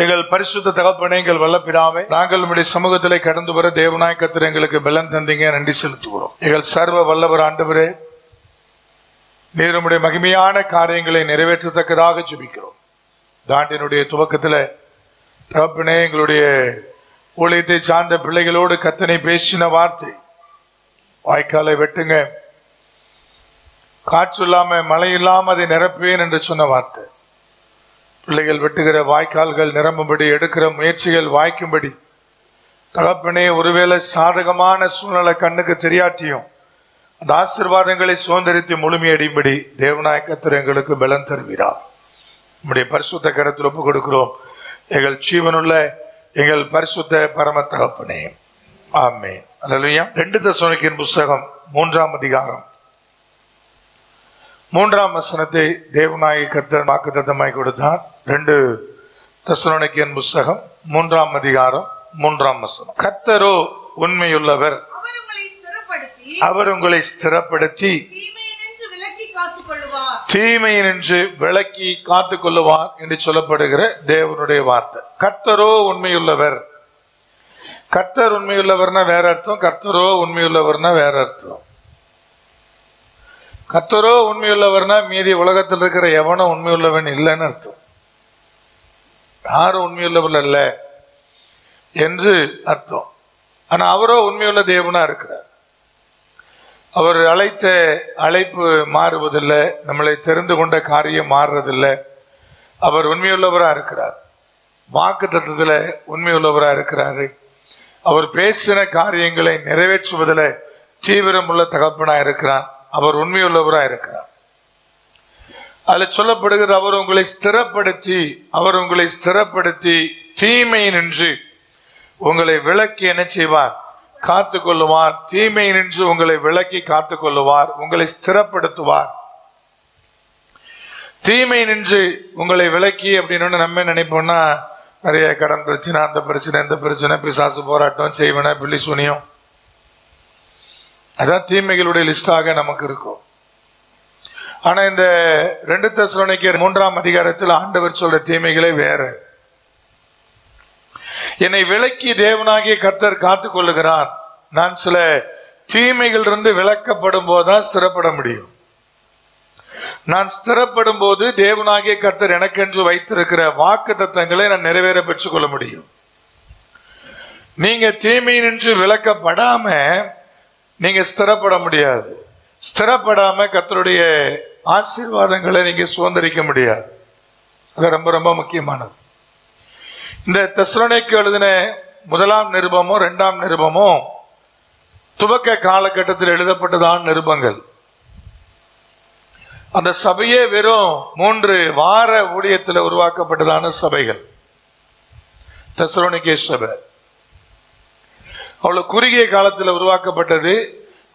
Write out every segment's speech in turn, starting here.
எங்கள் பரிசுத்த தகப்பனே, எங்கள் வல்ல பிதாவே, நாங்கள் உம்முடைய சமூகத்திலே கடந்து வர தேவனாய் கர்த்தர் எங்களுக்கு பலன் தந்தீங்க, நன்றி செலுத்துகிறோம். எங்கள் சர்வ வல்லவர் ஆண்டவரே, நீர் உம்முடைய மகிமையான காரியங்களை நிறைவேற்றத்தக்கதாக ஜெபிக்கிறோம். தாண்டினுடைய துவக்கத்தில் தகப்பனே, எங்களுடைய ஊழியத்தை சார்ந்த பிள்ளைகளோடு கர்த்தனை பேசின வார்த்தை, வாய்க்காலை வெட்டுங்க, காற்று இல்லாம மழை இல்லாம அதை நிரப்புவேன் என்று சொன்ன வார்த்தை, பிள்ளைகள் வெட்டுகிற வாய்க்கால்கள் நிரம்பும்படி, எடுக்கிற முயற்சிகள் வாய்க்கும்படி, தகப்பனே ஒருவேளை சாதகமான சூழ்நிலை கண்ணுக்கு தெரியாட்டியும் அந்த ஆசீர்வாதங்களை சுதந்திரித்து முழுமையடையும்படி தேவனாய் கர்த்தர் எங்களுக்கு பலன் தருகிறார். நம்முடைய பரிசுத்த கரத்தில் ஒப்புக் கொடுக்கிறோம் எங்கள் ஜீவனுள்ள எங்கள் பரிசுத்த பரம தகப்பனே, ஆமென். அல்லேலூயா. 2 தெசலோனிக்கேயர் புத்தகம் 3ஆம் அதிகாரம் 3ஆம் வசனத்தை தேவனாய் கர்த்தர் வாக்குத்தத்தமாய் கொடுத்தார். 2 தெசலோனிக்கேயர் புத்தகம் 3ஆம் அதிகாரம் 3ஆம் வசனம். கர்த்தரோ உண்மையுள்ளவர், அவர் உங்களை ஸ்திரப்படுத்தி தீமையினின்று விலக்கி காத்துக் கொள்ளுவார் என்று சொல்லப்படுகிற தேவனுடைய வார்த்தை. கர்த்தரோ உண்மையுள்ளவர். கர்த்தர் உண்மையுள்ளவர்னா வேற அர்த்தம், கர்த்தரோ உண்மையுள்ளவர்னா வேற அர்த்தம். கர்த்தரோ உண்மையுள்ளவர்னா மீதி உலகத்தில் இருக்கிற எவனும் உண்மையுள்ளவன் இல்லைன்னு அர்த்தம். யாரும் உண்மையுள்ளவர் அல்ல என்று அர்த்தம். ஆனா அவரோ உண்மையுள்ள தேவனா இருக்கிறார். அவர் அழைத்த அழைப்பு மாறுவதில்லை, நம்மளை தெரிந்து கொண்ட காரியம் மாறுறதில்லை. அவர் உண்மையுள்ளவரா இருக்கிறார், வாக்கு தத்தத்துல உண்மையுள்ளவரா இருக்கிறாரு. அவர் பேசின காரியங்களை நிறைவேற்றுவதில் தீவிரம் உள்ள தகப்பனா இருக்கிறார். அவர் உண்மையுள்ளவரா இருக்கிறார். அதுல சொல்லப்படுகிற அவர் உங்களை ஸ்திரப்படுத்தி தீமை நின்று உங்களை விலக்கி என்ன செய்வார்? காத்துக் கொள்ளுவார். தீமை நின்று உங்களை விலக்கி காத்துக் கொள்ளுவார், உங்களை ஸ்திரப்படுத்துவார். தீமை நின்று உங்களை விலக்கி அப்படின்னு நம்ம நினைப்போம்னா, நிறைய கடன் பிரச்சனை, அந்த பிரச்சனை, இந்த பிரச்சனை, பிசாசு போராட்டம், செய்வன, பிள்ளி சூனியம், அதான் தீமைகளுடைய லிஸ்டாக நமக்கு இருக்கும். ஆனா இந்த 2 தெசலோனிக்கேயர் 3ஆம் அதிகாரத்தில் ஆண்டவர் சொல்ற தீமைகளே வேற. என்னை விலக்கி தேவனாகிய கர்த்தர் காத்துக் கொள்ளுகிறார். நான் சில தீமைகள் இருந்து விலக்கப்படும் போதுதான் ஸ்திரப்பட முடியும். நான் ஸ்திரப்படும் போது தேவனாகிய கர்த்தர் எனக்கென்று வைத்திருக்கிற வாக்கு தத்தங்களை நான் நிறைவேற பெற்றுக் கொள்ள முடியும். நீங்க தீமை நின்று விலக்கப்படாம நீங்க ஸ்திரப்பட முடியாது. ஸ்திரப்படாம கர்த்தருடைய ஆசீர்வாதங்களை நீங்க சுதந்திரிக்க முடியாது. அது ரொம்ப ரொம்ப முக்கியமானது. இந்த தெசலோனிக்கேயருக்கு எழுதின 1ஆம் நிருபமும் 2ஆம் நிருபமும் துவக்க காலகட்டத்தில் எழுதப்பட்டதான நிருபங்கள். அந்த சபையே வெறும் 3 வார ஊழியத்தில் உருவாக்கப்பட்டதான சபைகள். தெசலோனிக்கே சபை அவ்வளவு குறுகிய காலத்தில் உருவாக்கப்பட்டது.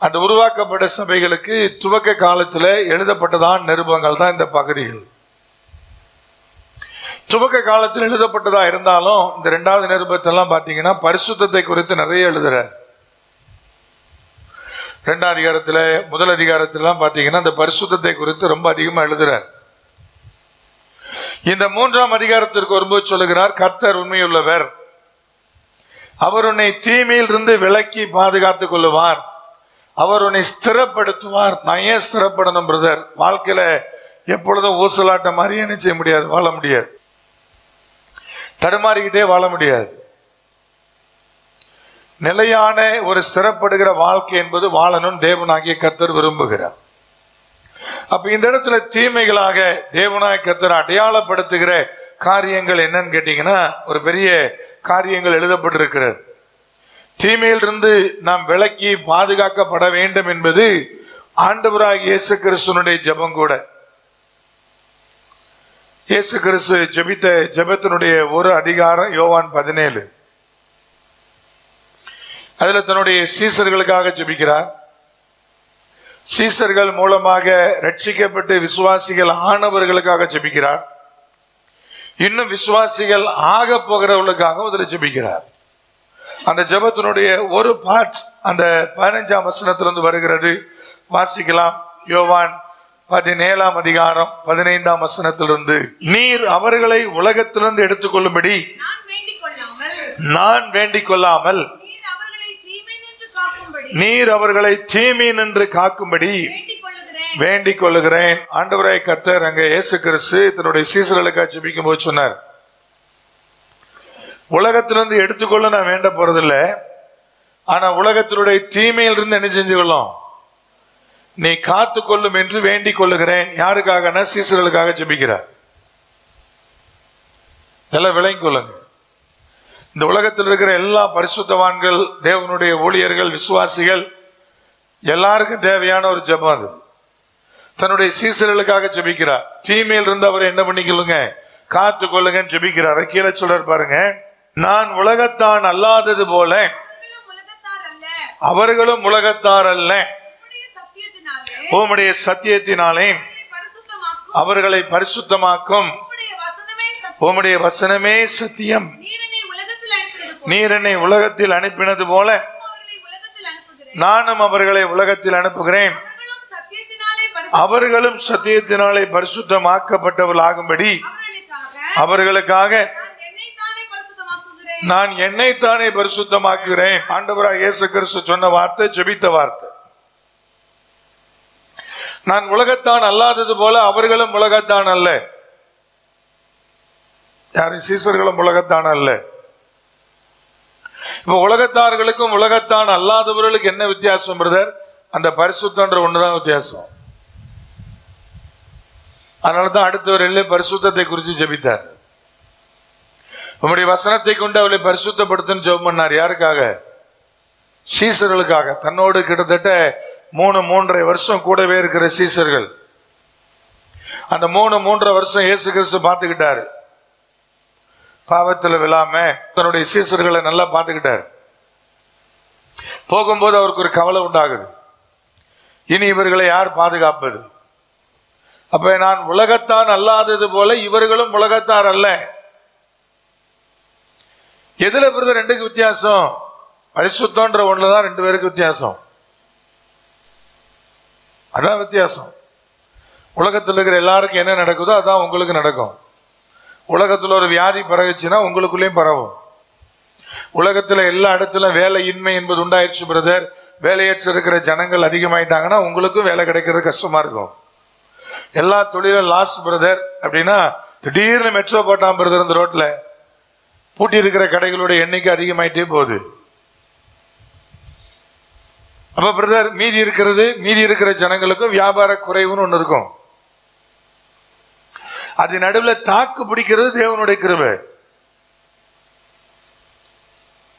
அந்த உருவாக்கப்பட்ட சபைகளுக்கு துவக்க காலத்தில் எழுதப்பட்டதான நிருபங்கள் தான் இந்த பகுதிகள். துவக்க காலத்தில் எழுதப்பட்டதா இருந்தாலும் இந்த 2வது நிருபத்தெல்லாம் பாத்தீங்கன்னா பரிசுத்தத்தை குறித்து நிறைய எழுதுறார். 2ஆம் அதிகாரத்துல, 1 அதிகாரத்திலாம் பாத்தீங்கன்னா இந்த பரிசுத்தத்தை குறித்து ரொம்ப அதிகமா எழுதுறார். இந்த 3ஆம் அதிகாரத்திற்கு வரும்போது சொல்லுகிறார், கர்த்தர் உண்மையுள்ளவர், அவர் உன்னை தீமையில் இருந்து விலக்கி பாதுகாத்துக் கொள்ளுவார், அவர் உன்னை ஸ்திரப்படுத்துவார். நான் ஏன் ஸ்திரப்படணும் பிரதர்? வாழ்க்கையில எப்பொழுதும் ஊசலாட்ட மாதிரி என்ன செய்ய முடியாது, வாழ முடியாது, தடுமாறிக்கிட்டே வாழ முடியாது. நிலையான ஒரு ஸ்திரப்படுகிற வாழ்க்கை என்பது வாழணும் தேவனாகிய கர்த்தர் விரும்புகிறார். அப்ப இந்த இடத்துல தீமைகளாக தேவனாகிய கர்த்தர் அடையாளப்படுத்துகிற காரியங்கள் என்னன்னு கேட்டீங்கன்னா, ஒரு பெரிய காரியங்கள் எழுதப்பட்டிருக்கிறது. தீமையிலிருந்து நாம் விலக்கி பாதுகாக்கப்பட வேண்டும் என்பது ஆண்டவராகிய இயேசு கிறிஸ்துவினுடைய ஜெபம் கூட. இயேசு கிறிஸ்து ஜெபித்த ஜெபத்தினுடைய ஒரு அதிகாரம் யோவான் 17. அதுல தன்னுடைய சீசர்களுக்காக ஜெபிக்கிறார். சீசர்கள் மூலமாக ரட்சிக்கப்பட்டு விசுவாசிகள் ஆனவர்களுக்காக ஜெபிக்கிறார். இன்னும் விசுவாசிகள் ஆக போகிறவர்களுக்காக அதில் ஜெபிக்கிறார். அந்த ஜெபத்தினுடைய ஒரு பார்ட் அந்த 15ஆம் வசனத்திலிருந்து வருகிறது. வாசிக்கலாம். யோவான் 17ஆம் அதிகாரம் 15ஆம் வசனத்திலிருந்து, நீர் அவர்களை உலகத்திலிருந்து எடுத்துக்கொள்ளும்படி நான் வேண்டிக் கொள்ளாமல் நீர் அவர்களை தீமை நின்று காக்கும்படி வேண்டிக் கொள்ளுகிறேன். ஆண்டவராய் கர்த்தர் அங்க இயேசு கிறிஸ்து தன்னுடைய சீசர்களுக்காக ஜெபிக்கும் போது சொன்னார், உலகத்திலிருந்து எடுத்துக்கொள்ள நான் வேண்ட போறதில்லை, ஆனா உலகத்தினுடைய தீமையிலிருந்து என்ன செஞ்சு கொள்ளும், நீ காத்து கொள்ளும் என்று வேண்டிக் கொள்ளுகிறேன். யாருக்காக? சீசர்களுக்காக ஜெபிக்கிறார். எல்லாம் விளங்கிக் கொள்ளுங்க. இந்த உலகத்தில் இருக்கிற எல்லா பரிசுத்தவான்கள், தேவனுடைய ஊழியர்கள், விசுவாசிகள் எல்லாருக்கும் தேவையான ஒரு ஜெபம் அது. தன்னுடைய சீசர்களுக்காக ஜெபிக்கிறார். தீமையில் இருந்து அவரை என்ன பண்ணிக்கொள்ளுங்க, காத்து கொள்ளுங்க ஜெபிக்கிறார். கீழே சொல்றார் பாருங்க, நான் உலகத்தான் அல்லாதது போல அவர்களும் உலகத்தார் அல்ல, உம்முடைய சத்தியத்தினாலே அவர்களை பரிசுத்தமாக்கும், உம்முடைய வசனமே சத்தியம். நீர் என்னை உலகத்தில் அனுப்பினது போல நானும் அவர்களை உலகத்தில் அனுப்புகிறேன், அவர்களும் சத்தியத்தினாலே பரிசுத்தமாக்கப்பட்டவர்கள் ஆகும்படி அவர்களுக்காக நான் என்னைத்தானே பரிசுத்தமாக்குகிறேன். ஆண்டவராக இயேசு கிறிஸ்து சொன்ன வார்த்தை, ஜெபித்த வார்த்தை. நான் உலகத்தான் அல்லாதது போல அவர்களும் உலகத்தான் அல்ல. யாரும் சீசர்களும் உலகத்தான் அல்ல. இப்ப உலகத்தார்களுக்கும் உலகத்தான் அல்லாதவர்களுக்கு என்ன வித்தியாசம் பிரதர்? அந்த பரிசுத்தன்ற ஒண்ணுதான் வித்தியாசம். அதனாலதான் அடுத்தவர்கள் பரிசுத்தத்தை குறித்து ஜெபித்தார். உம்முடைய வசனத்தை கொண்டு அவளை பரிசுத்தப்படுத்துன்னு ஜெபம் பண்ணார். யாருக்காக? சீசர்களுக்காக. தன்னோடு கிட்டத்தட்ட 3.5 வருஷம் கூடவே இருக்கிற சீசர்கள். அந்த 3.5 வருஷம் இயேசு கிறிஸ்து பார்த்துக்கிட்டாரு. பாவத்தில் விழாம தன்னுடைய சீசர்களை நல்லா பார்த்துக்கிட்டாரு. போகும்போது அவருக்கு ஒரு கவலை உண்டாகுது, இனி இவர்களை யார் பாதுகாப்பது? அப்ப நான் உலகத்தான் அல்லாதது போல இவர்களும் உலகத்தார் அல்ல. எதுல பிரதர் ரெண்டுக்கு வித்தியாசம்? பரிசுத்தன்ற ஒண்ணுதான் 2 பேருக்கு வித்தியாசம். அதான் வித்தியாசம். உலகத்தில் இருக்கிற எல்லாருக்கும் என்ன நடக்குதோ அதான் உங்களுக்கு நடக்கும். உலகத்துல ஒரு வியாதி பரவுச்சுன்னா உங்களுக்குள்ளேயும் பரவும். உலகத்துல எல்லா இடத்துல வேலையின்மை என்பது உண்டாயிடுச்சு பிரதர். வேலையற்று இருக்கிற ஜனங்கள் அதிகமாயிட்டாங்கன்னா உங்களுக்கும் வேலை கிடைக்கிறது கஷ்டமா இருக்கும். எல்லா தொழிலும் லாஸ் பிரதர் அப்படின்னா திடீர்னு மெட்ரோ போட்டான் பிரதர், இந்த ரோட்ல பூட்டி இருக்கிற கடைகளுடைய எண்ணிக்கை அதிகமாயிட்டே போகுது. அப்ப பிரதர் மீதி இருக்கிற ஜனங்களுக்கும் வியாபார குறைவுன்னு ஒண்ணு இருக்கும். அது நடுவில் தாக்கு பிடிக்கிறது தேவனுடைய கிருபை.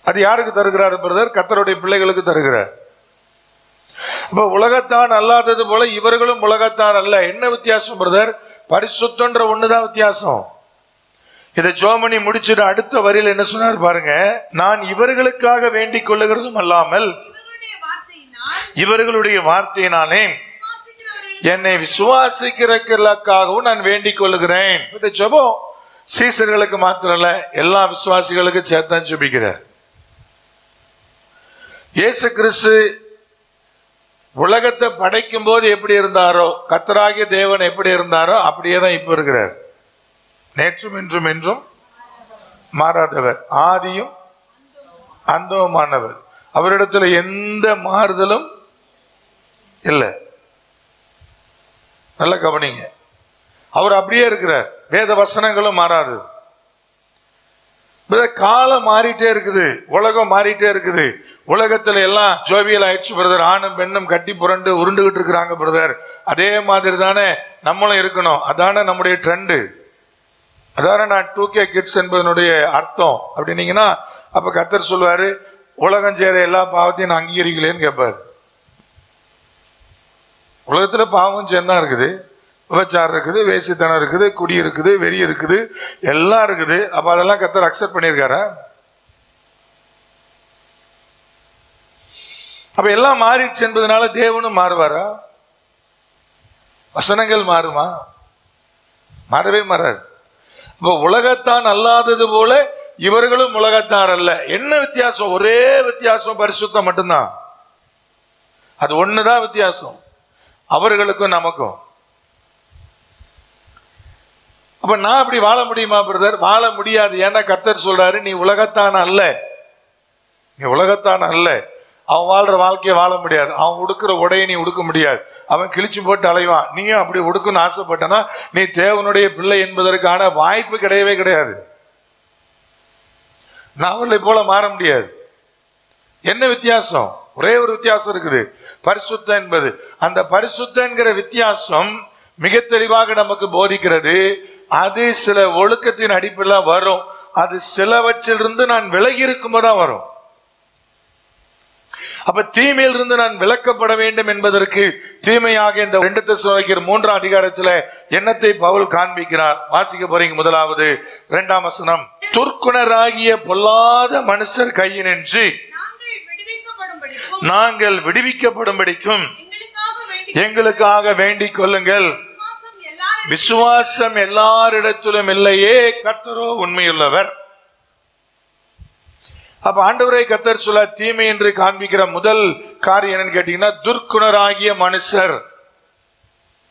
அது யாருக்கு தருகிறார் பிரதர்? கர்த்தருடைய பிள்ளைகளுக்கு தருகிறார். அப்ப உலகத்தான் அல்லாதது போல இவர்களும் உலகத்தான் அல்ல. என்ன வித்தியாசம் பிரதர்? பரிசுத்தன்ற ஒண்ணுதான் வித்தியாசம். இதை ஜோமணி முடிச்சுட்டு அடுத்த வரியில் என்ன சொன்னார் பாருங்க, நான் இவர்களுக்காக வேண்டிக் கொள்ளுகிறதும் அல்லாமல் இவர்களுடைய வார்த்தையினாலே என்னை விசுவாசிக்கிறதுக்காகவும் நான் வேண்டிக் கொள்ளுகிறேன். இந்த ஜெபம் சீசர்களுக்கு மாத்திரம் இல்ல, எல்லா விசுவாசிகளுக்கும் சேர்த்தான் ஜெபிக்கிறார். இயேசு கிறிஸ்து உலகத்தை படைக்கும் போது எப்படி இருந்தாரோ, கர்த்தராகிய தேவன் எப்படி இருந்தாரோ அப்படியே தான் இப்ப இருக்கிறார். நேற்றும் இன்றும் என்றும் மாறாதவர், ஆதியும் அந்தமானவர். அவரிடத்துல எந்த மாறுதலும் இல்லை. நல்ல கவனிங்க, அவர் அப்படியே இருக்கிறார். வேத வசனங்களும் மாறாது. காலம் மாறிட்டே இருக்குது, உலகம் மாறிட்டே இருக்குது. உலகத்துல எல்லாம் ஜோவியல் ஆயிடுச்சு பிரதர். ஆணும் பெண்ணும் கட்டி புரண்டு உருண்டுகிட்டு இருக்கிறாங்க பிரதர். அதே மாதிரி தானே நம்மளும் இருக்கணும். அதானே நம்முடைய ட்ரெண்டு. அதான நான் 2K கிட்ஸ் என்பதனுடைய அர்த்தம் அப்படின்னீங்கன்னா, அப்ப கர்த்தர் சொல்வாரு, உலகம் செய்யற எல்லா பாவத்தையும் நான் அங்கீகரிக்கலேன்னு கேட்பாரு. உலகத்துல பாவம் சேர்ந்தான் இருக்குது. விபச்சாரம் இருக்குது, வேசித்தனம் இருக்குது, குடி இருக்குது, வெறி இருக்குது, எல்லாம் இருக்குது. அப்ப அதெல்லாம் கர்த்தர் அக்செப்ட் பண்ணியிருக்காரா? அப்ப எல்லாம் மாறிடுச்சு என்பதனால தேவனும் மாறுவாரா? வசனங்கள் மாறுமா? மாறவே மாறாது. இப்ப உலகத்தான் அல்லாதது போல இவர்களும் உலகத்தார் அல்ல. என்ன வித்தியாசம்? ஒரே வித்தியாசம், பரிசுத்தம் மட்டும்தான். அது ஒண்ணுதான் வித்தியாசம் அவர்களுக்கும் நமக்கும். அப்ப நான் அப்படி வாழ முடியுமா பிரதர்? வாழ முடியாது. ஏன்னா கர்த்தர் சொல்றாரு, நீ உலகத்தான் அல்ல, நீ உலகத்தான் அல்ல. அவன் வாழ்ற வாழ்க்கையை வாழ முடியாது. அவன் உடுக்கிற உடையை நீ உடுக்க முடியாது. அவன் கிழிச்சு போட்டு அலைவான். நீயும் அப்படி உடுக்கணும்னு ஆசைப்பட்டனா நீ தேவனுடைய பிள்ளை என்பதற்கான வாய்ப்பு கிடையவே கிடையாது. நான் அவளை போல மாற முடியாது. என்ன வித்தியாசம்? ஒரே ஒரு வித்தியாசம் இருக்குது, பரிசுத்த என்பது. அந்த பரிசுத்த என்கிற வித்தியாசம் மிக தெளிவாக நமக்கு போதிக்கிறது. அது சில ஒழுக்கத்தின் அடிப்படையில் வரும். அது சிலவற்றிலிருந்து நான் விலகி இருக்கும்போதுதான் வரும். அப்ப தீமையிலிருந்து நான் விலக்கப்பட வேண்டும் என்பதற்கு தீமையாக இந்த 2 தெசலோனிக்கர் 3ஆம் அதிகாரத்தில் என்னத்தை பவுல் காண்பிக்கிறார்? வாசிக்க போறீங்க. முதலாவது 2ஆம் வசனம். துர்க்குணராகிய பொல்லாத மனுஷர் கையினின்று நாங்கள் விடுவிக்கப்படும்படிக்கும் எங்களுக்காக வேண்டிக் கொள்ளுங்கள். விசுவாசம் எல்லாரிடத்திலும் இல்லையே, கர்த்தரோ உண்மையுள்ளவர். அப்ப ஆண்டவரை கர்த்தர் சொல்ல தீமை என்று காண்பிக்கிற முதல் காரியம் என்னன்னு கேட்டீங்கன்னா, துர்க்குணராகிய மனுஷர்.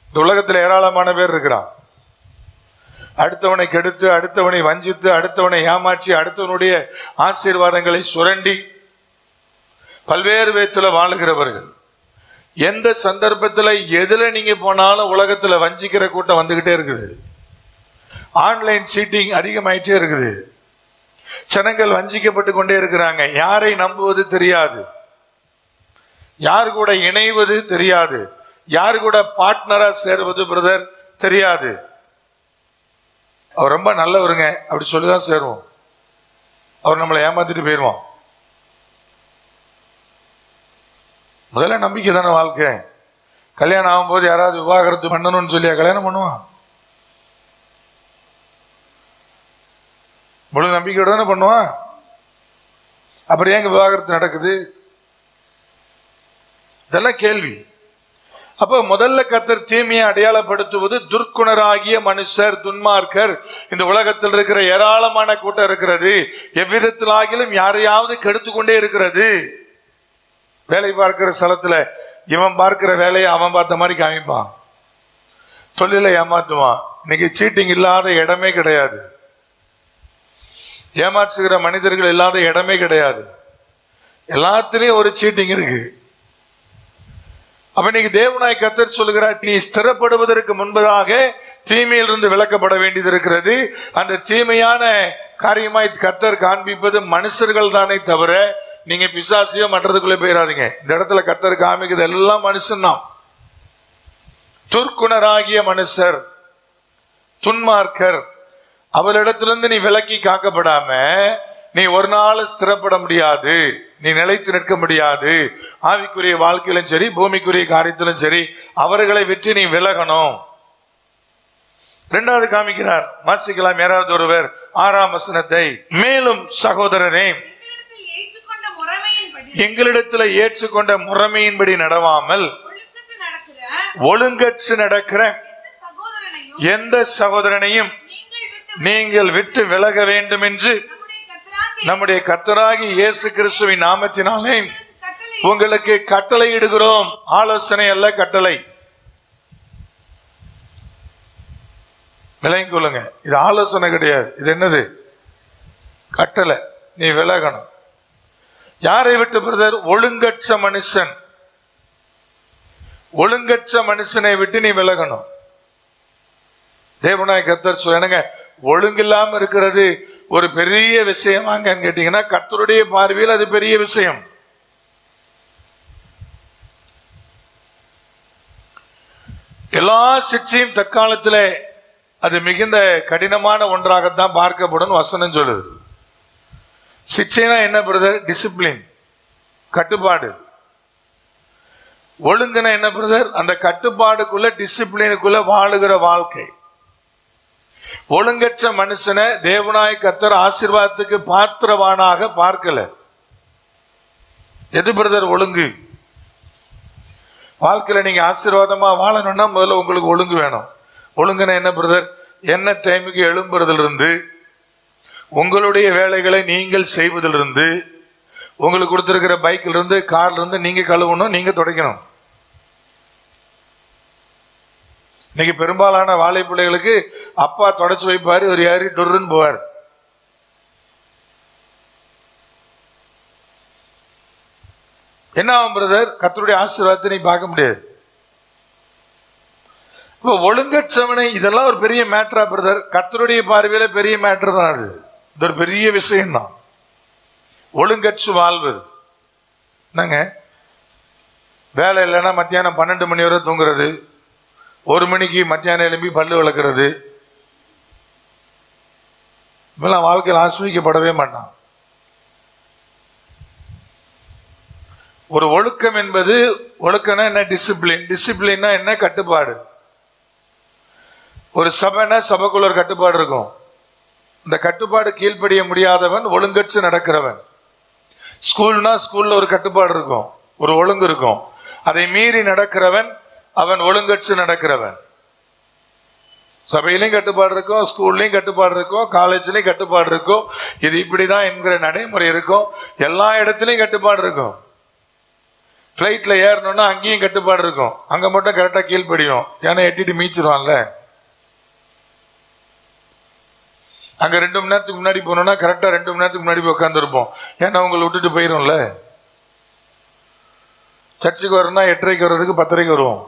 இந்த உலகத்தில் ஏராளமான பேர் இருக்கிறான். அடுத்தவனை கெடுத்து, அடுத்தவனை வஞ்சித்து, அடுத்தவனை ஏமாற்றி, அடுத்தவனுடைய ஆசீர்வாதங்களை சுரண்டி பல்வேறு விதத்துல வாழுகிறவர்கள். எந்த சந்தர்ப்பத்துல எதுல நீங்க போனாலும் உலகத்துல வஞ்சிக்கிற கூட்டம் வந்துகிட்டே இருக்குது. ஆன்லைன் சீட்டிங் அதிகமாயிட்டே இருக்குது. ஜனங்கள் வஞ்சிக்கப்பட்டு கொண்டே இருக்கிறாங்க. யாரை நம்புவது தெரியாது, யார் கூட இணைவது தெரியாது, யார் கூட பார்ட்னரா சேர்வது பிரதர் தெரியாது. அவர் ரொம்ப நல்லவருங்க அப்படி சொல்லிதான் சேருவோம். அவர் நம்மளை ஏமாத்திட்டு போயிடுவோம். முதல்ல நம்பிக்கை தானே வாழ்க்கை. கல்யாணம் ஆகும்போது யாராவது விவாகரத்து பண்ணணும்னு சொல்லியா கல்யாணம் பண்ணுவான்? முழு நம்பிக்கையோட தானே பண்ணுவான். அப்புறம் ஏங்க விவாகரத்து நடக்குது? இதெல்லாம் கேள்வி. அப்ப முதல்ல கர்த்தர் தீமையை அடையாளப்படுத்துவது துர்க்குணராகிய மனுஷர், துன்மார்க்கர். இந்த உலகத்தில் இருக்கிற ஏராளமான கூட்டம் இருக்கிறது. எவ்விதத்திலாகிலும் யாரையாவது கெடுத்து கொண்டே இருக்கிறது. வேலை பார்க்கிற ஸ்தலத்துல இவன் பார்க்கிற வேலையை அவன் பார்த்த மாதிரி காமிப்பான், தொழிலை ஏமாத்துவான். இன்னைக்கு சீட்டிங் இல்லாத இடமே கிடையாது, ஏமாற்றுகிற மனிதர்கள் இல்லாத இடமே கிடையாது. எல்லாத்திலையும் ஒரு சீட்டிங் இருக்கு. அப்ப இன்னைக்கு தேவனாய் கர்த்தர் சொல்லுகிறார், நீ ஸ்திரப்படுவதற்கு முன்பதாக தீமையிலிருந்து விலக்கப்பட வேண்டியது இருக்கிறது. அந்த தீமையான காரியமாய் கர்த்தர் காண்பிப்பது மனுஷர்கள் தானே தவிர நீங்க பிசாசியோ மற்றதுக்குள்ளே போயிடாதீங்க. இந்த இடத்துல கர்த்தர் காமிக்கிறது எல்லாம் மனுஷன்தான். துர்க்குணராகிய மனுஷர், துன்மார்க்கர், அவளிடத்திலிருந்து நீ விலக்கி காக்கப்படாம நீ ஒரு நாள் ஸ்திரப்பட முடியாது, நீ நிலைத்து நிற்க முடியாது. ஆவிக்குரிய வாழ்க்கையிலும் சரி, பூமிக்குரிய காரியத்திலும் சரி, அவர்களை விட்டு நீ விலகணும். 2வது காமிக்கிறார், வாசிக்கலாம். யாராவது ஒருவர் 6ஆம் வசனத்தை. மேலும் சகோதரனே, எங்களிடத்தில் ஏற்றுக்கொண்ட முறைமையின்படி நடவாமல் ஒழுங்கற்று நடக்கிற எந்த சகோதரனையும் நீங்கள் விட்டு விலக வேண்டும் என்று நம்முடைய கர்த்தராகிய இயேசு கிறிஸ்துவின் நாமத்தினாலே உங்களுக்கு கட்டளை இடுகிறோம். ஆலோசனை அல்ல, கட்டளை. விளங்கிக் கொள்ளுங்க, இது ஆலோசனை கிடையாது. இது என்னது? கட்டளை. நீ விலகணும். யாரை விட்டு பிரதர்? ஒழுங்கற்ற மனுஷன். ஒழுங்கற்ற மனுஷனை விட்டு நீ விலகணும். தேவனாய் கர்த்தர் சொல்லுங்க, ஒழுங்கில்லாம இருக்கிறது ஒரு பெரிய விஷயமாங்கன்னு கேட்டீங்கன்னா, கர்த்தருடைய பார்வையில் அது பெரிய விஷயம். எல்லா சிக்ஷையும் தற்காலத்தில் அது மிகுந்த கடினமான ஒன்றாகத்தான் பார்க்கப்படும் வசனம் சொல்லுது. சிக்ஷைனா என்ன பிரதர்? டிசிப்ளின், கட்டுப்பாடு. ஒழுங்குனா என்ன பிரதர்? அந்த கட்டுப்பாடுக்குள்ள, டிசிப்ளினுக்குள்ள வாழுகிற வாழ்க்கை. ஒழுங்கற்ற மனுஷனை தேவனாய் கர்த்தர் ஆசீர்வாதத்துக்கு பாத்திரவானாக பார்க்கல. எது பிரதர் ஒழுங்கு? வாழ்க்கையில நீங்க ஆசீர்வாதமா வாழணும்னா முதல்ல உங்களுக்கு ஒழுங்கு வேணும். ஒழுங்குனா என்ன பிரதர்? என்ன டைமுக்கு எழும்புறதிலிருந்து, உங்களுடைய வேலைகளை நீங்கள் செய்வதிலிருந்து, உங்களுக்கு கொடுத்திருக்கிற பைக்கில் இருந்து, கார்ல இருந்து நீங்க கழுவணும், நீங்க துடைக்கணும். இன்னைக்கு பெரும்பாலான வாழை பிள்ளைகளுக்கு அப்பா தொடச்சு வைப்பாரு, ஒரு ஏறி டொருன்னு போவார். என்ன ஆகும் பிரதர்? கர்த்தருடைய ஆசீர்வாதத்தை நீ பார்க்க முடியாது. இப்போ ஒழுங்கற்றவனை, இதெல்லாம் ஒரு பெரிய மேட்டரா பிரதர்? கர்த்தருடைய பார்வையில பெரிய மேட்டர் தான் அது. இது ஒரு பெரிய விஷயம்தான். ஒழுங்கற்று வாழ்வது என்னங்க? வேலை இல்லைன்னா மத்தியானம் 12 மணி வரை தூங்குறது, 1 மணிக்கு மத்தியானம் எழும்பி பல்லு விளக்குறது, இப்பெல்லாம் வாழ்க்கையில் ஆஸ்வதிக்கப்படவே மாட்டான். ஒரு ஒழுக்கம் என்பது, ஒழுக்கம்னா என்ன? டிசிப்ளின். டிசிப்ளின்னா என்ன? கட்டுப்பாடு. ஒரு சபைனா சபைக்குள்ள ஒரு கட்டுப்பாடு இருக்கும். இந்த கட்டுப்பாடு கீழ்ப்படிய முடியாதவன் ஒழுங்கற்று நடக்கிறவன். ஸ்கூல்னா ஸ்கூல்ல ஒரு கட்டுப்பாடு இருக்கும், ஒரு ஒழுங்கு இருக்கும். அதை மீறி நடக்கிறவன் அவன் ஒழுங்கற்று நடக்கிறவன். சபையிலையும் கட்டுப்பாடு இருக்கும், ஸ்கூல்லையும் கட்டுப்பாடு இருக்கும், காலேஜ்லயும் கட்டுப்பாடு இருக்கும். இது இப்படிதான் என்கிற நடைமுறை இருக்கும். எல்லா இடத்துலயும் கட்டுப்பாடு இருக்கும். பிளைட்ல ஏறணும்னா அங்கேயும் கட்டுப்பாடு இருக்கும். அங்க மட்டும் கரெக்டா கீழ்ப்படியும், ஏன்னா எட்டிட்டு மீச்சிருவான்ல. அங்க 2 மணி நேரத்துக்கு முன்னாடி போனோம்னா கரெக்டா 2 மணி நேரத்துக்கு முன்னாடி போய் உட்கார்ந்து இருப்போம், ஏன்னா உங்களை விட்டுட்டு போயிரும்ல. சர்ச்சுக்கு வரணும்னா 8:30 வர்றதுக்கு 10:30 வருவோம்.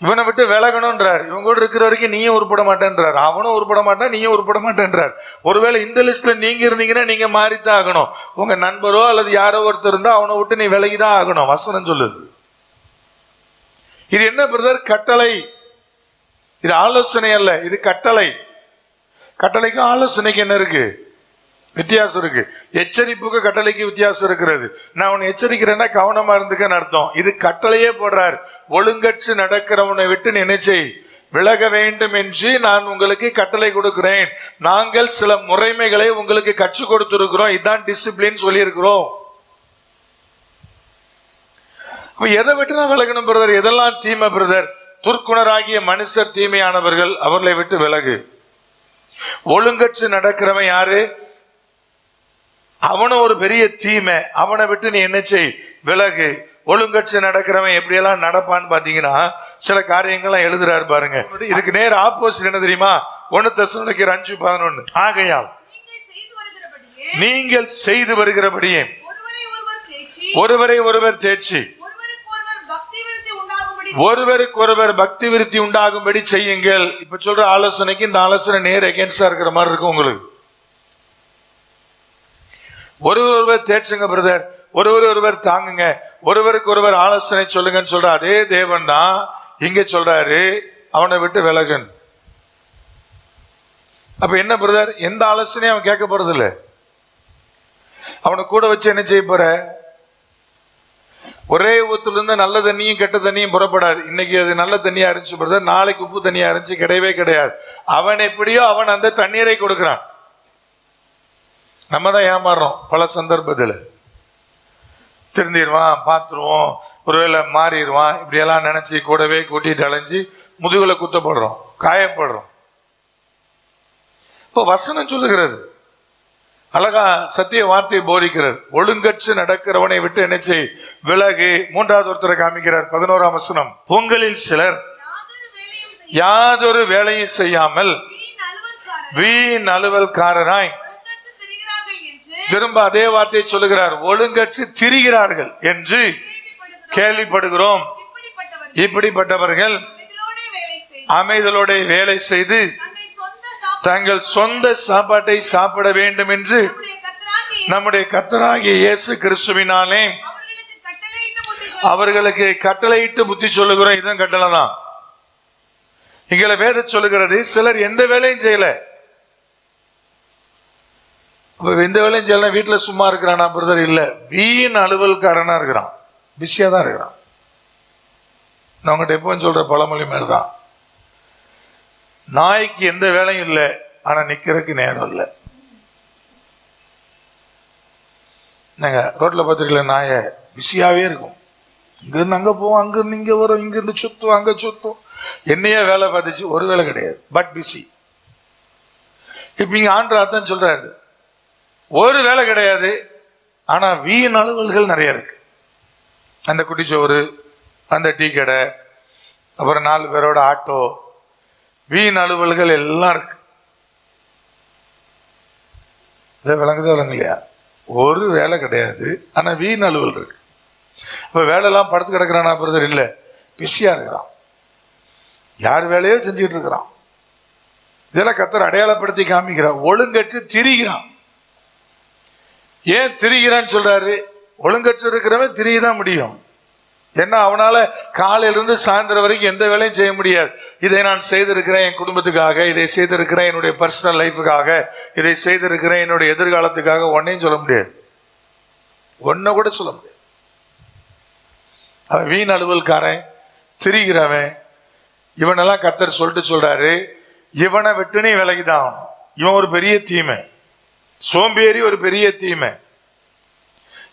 இவனை விட்டு விலகணும்ன்றார். இவங்க கூட இருக்கிற வரைக்கும் நீயும் உருப்பட மாட்டேன்றார், அவனும் உருப்பட மாட்டான், நீயும் உருப்பட மாட்டேன்றார். ஒருவேளை இந்த லிஸ்ட்ல நீங்க இருந்தீங்கன்னா நீங்க மாறித்தான் ஆகணும். உங்க நண்பரோ அல்லது யாரோ ஒருத்தர் இருந்தா அவனை விட்டு நீ விலகிதான் ஆகணும். வசனம் சொல்லுது. இது என்ன பிரதர்? கட்டளை. இது ஆலோசனை அல்ல, இது கட்டளை. கட்டளைக்கும் ஆலோசனைக்கு என்ன இருக்கு? வித்தியாசம் இருக்கு. எச்சரிப்புக்கு கட்டளைக்கு வித்தியாசம் இருக்கிறது. நான் உன்னை எச்சரிக்கிறேன்னா கவனமா இருந்துக்கன்னு அர்த்தம். இது கட்டளையே போடுறார். ஒழுங்கற்று நடக்கிறவனை விட்டு நினைச்சை விலக வேண்டும் என்று நான் உங்களுக்கு கட்டளை கொடுக்கிறேன். நாங்கள் சில முறைமைகளை உங்களுக்கு கற்றுக் கொடுத்திருக்கிறோம். இதுதான் டிசிப்ளின் சொல்லி இருக்கிறோம். எதை விட்டு நான் விலகணும் பிரதர்? எதெல்லாம் தீமை பிரதர்? துர்க்குணராகிய மனுஷர் தீமையானவர்கள், அவர்களை விட்டு விலகு. ஒழுங்கற்று நடக்கிறவன் யாரு? அவனும் ஒரு பெரிய தீமை, அவனை விட்டு நீ என்ன செய்? விலகு. ஒழுங்கற்று நடக்கிறவன் எப்படியெல்லாம் நடப்பான்னு பாத்தீங்கன்னா சில காரியங்கள்லாம் எழுதுறாரு பாருங்க. இதுக்கு நேர் ஆப்போசிட் என்ன தெரியுமா? 1 தெசலோனிக்கேயர் 5:11. ஆகையால் நீங்கள் செய்து வருகிறபடியே ஒருவரை ஒருவர் தேர்ச்சி, ஒருவருக்கொருவர் பக்தி விருத்தி உண்டாகும்படி செய்யுங்கள். இப்ப சொல்ற ஆலோசனைக்கு இந்த ஆலோசனை நேர் எகென்ஸ்டா இருக்கிற மாதிரி இருக்கும் உங்களுக்கு. ஒருவர் தேர்ச்சுங்க பிரதர், ஒருவர் தாங்குங்க, ஒருவருக்கு ஒருவர் ஆலோசனை சொல்லுங்கன்னு சொல்ற அதே தேவன் தான் இங்க சொல்றாரு அவனை விட்டு விலகன். அப்ப என்ன பிரதர்? எந்த ஆலோசனையும் அவன் கேட்க போறது இல்ல. அவனை கூட வச்சு என்ன செய்ய போற? ஒரே ஊத்துல இருந்து நல்ல தண்ணியும் கெட்ட தண்ணியும் புறப்படாது. இன்னைக்கு அது நல்ல தண்ணியா இருந்துச்சு பிரதர், நாளைக்கு உப்பு தண்ணியா இருந்துச்சு, கிடையவே கிடையாது. அவன் எப்படியோ அவன் அந்த தண்ணீரை கொடுக்கிறான். நம்ம தான் ஏமாறுறோம் பல சந்தர்ப்பத்தில். திருந்திடுவான், பார்த்துருவோம், ஒருவேளை மாறிடுவான், இப்படியெல்லாம் நினைச்சு கூடவே கூட்டிட்டு அலைஞ்சு முதுகுல குத்தப்படுறோம், காயப்படுறோம். இப்போ வசனம் சொல்லுகிறது, அழகா சத்திய வார்த்தையை போதிக்கிறார். ஒழுங்கற்று நடக்கிறவனை விட்டு என்ன செய்? விலகு. 3வது ஒருத்தரை காமிக்கிறார். 11ஆம் வசனம். உங்களில் சிலர் யாதொரு வேலையும் செய்யாமல் வீண் அலுவல்காரராய், திரும்ப அதே வார்த்தையை சொல்லுகிறார், ஒழுங்கற்று திரிகிறார்கள் என்று கேள்விப்படுகிறோம். இப்படிப்பட்டவர்கள் அமைதலோட வேலை செய்து தங்கள் சொந்த சாப்பாட்டை சாப்பிட வேண்டும் என்று நம்முடைய கர்த்தராகிய இயேசு கிறிஸ்துவினாலே அவர்களுக்கு கட்டளையிட்டு புத்தி சொல்லுகிறோம். இதுதான் கட்டளை தான். இங்கே வேதம் சொல்லுகிறது, சிலர் எந்த வேலையும் செய்யல. எந்த வேலையும் செய்யல, வீட்டுல சும்மா இருக்கிறானா பிரதர்? இல்ல, வீண் அலுவல்காரனா இருக்கிறான், பிஸியா தான் இருக்கிறான். நான் உங்கள்கிட்ட எப்பவும் சொல்ற பழமொழி மாதிரிதான், நாய்க்கு எந்த வேலையும் இல்லை, ஆனா நிக்கிறதுக்கு நேரம் இல்லை. நாங்க ரோட்ல பார்த்துருக்கல, நாய பிஸியாவே இருக்கும். இங்க இருந்து அங்க போவோம், அங்க இருந்து இங்க வரும், இங்க இருந்து சுத்தும், அங்க சுத்தும். என்னையே வேலை பார்த்துச்சு, ஒரு வேலை கிடையாது, பட் பிஸி. இப்ப இங்க ஆண்டவர் தான் சொல்றாரு, ஒரு வேலை கிடையாது, ஆனா வீண் அலுவல்கள் நிறைய இருக்கு. அந்த குட்டிச்சோறு, அந்த டீ கடை, அப்புறம் 4 பேரோட ஆட்டோ, வீண் அலுவல்கள் எல்லாம் இருக்கு. இதை விளங்கலையா? ஒரு வேலை கிடையாது, ஆனா வீண் அலுவல் இருக்கு. இப்ப வேலையெல்லாம் படுத்து கிடக்குறானா பிரதர்? இல்ல, பிஸியா இருக்கிறான், யார் வேலையோ செஞ்சுட்டு இருக்கிறான். இதெல்லாம் கர்த்தர் அடையாளப்படுத்தி காமிக்கிறான். ஒழுங்கற்று திரிகிறான். ஏன் திரிகிறான்னு சொல்றாரு? ஒழுங்கற்று இருக்கிறவன் திரியதான் முடியும். ஏன்னா அவனால காலையிலிருந்து சாயந்தரம் வரைக்கும் எந்த வேலையும் செய்ய முடியாது. இதை நான் செய்திருக்கிறேன் என் குடும்பத்துக்காக, இதை செய்திருக்கிறேன் என்னுடைய பர்சனல் லைஃபுக்காக, இதை செய்திருக்கிறேன் என்னுடைய எதிர்காலத்துக்காக, ஒன்னையும் சொல்ல முடியாது. ஒன்ன கூட சொல்ல முடியாது. அவன் வீண் அலுவல்காரன், திரிகிறவன். இவனெல்லாம் கர்த்தர் சொல்லிட்டு சொல்றாரு, இவனை விட்டு நீ விலகிதான். இவன் ஒரு பெரிய தீமை, சோம்பேறி ஒரு பெரிய தீமை.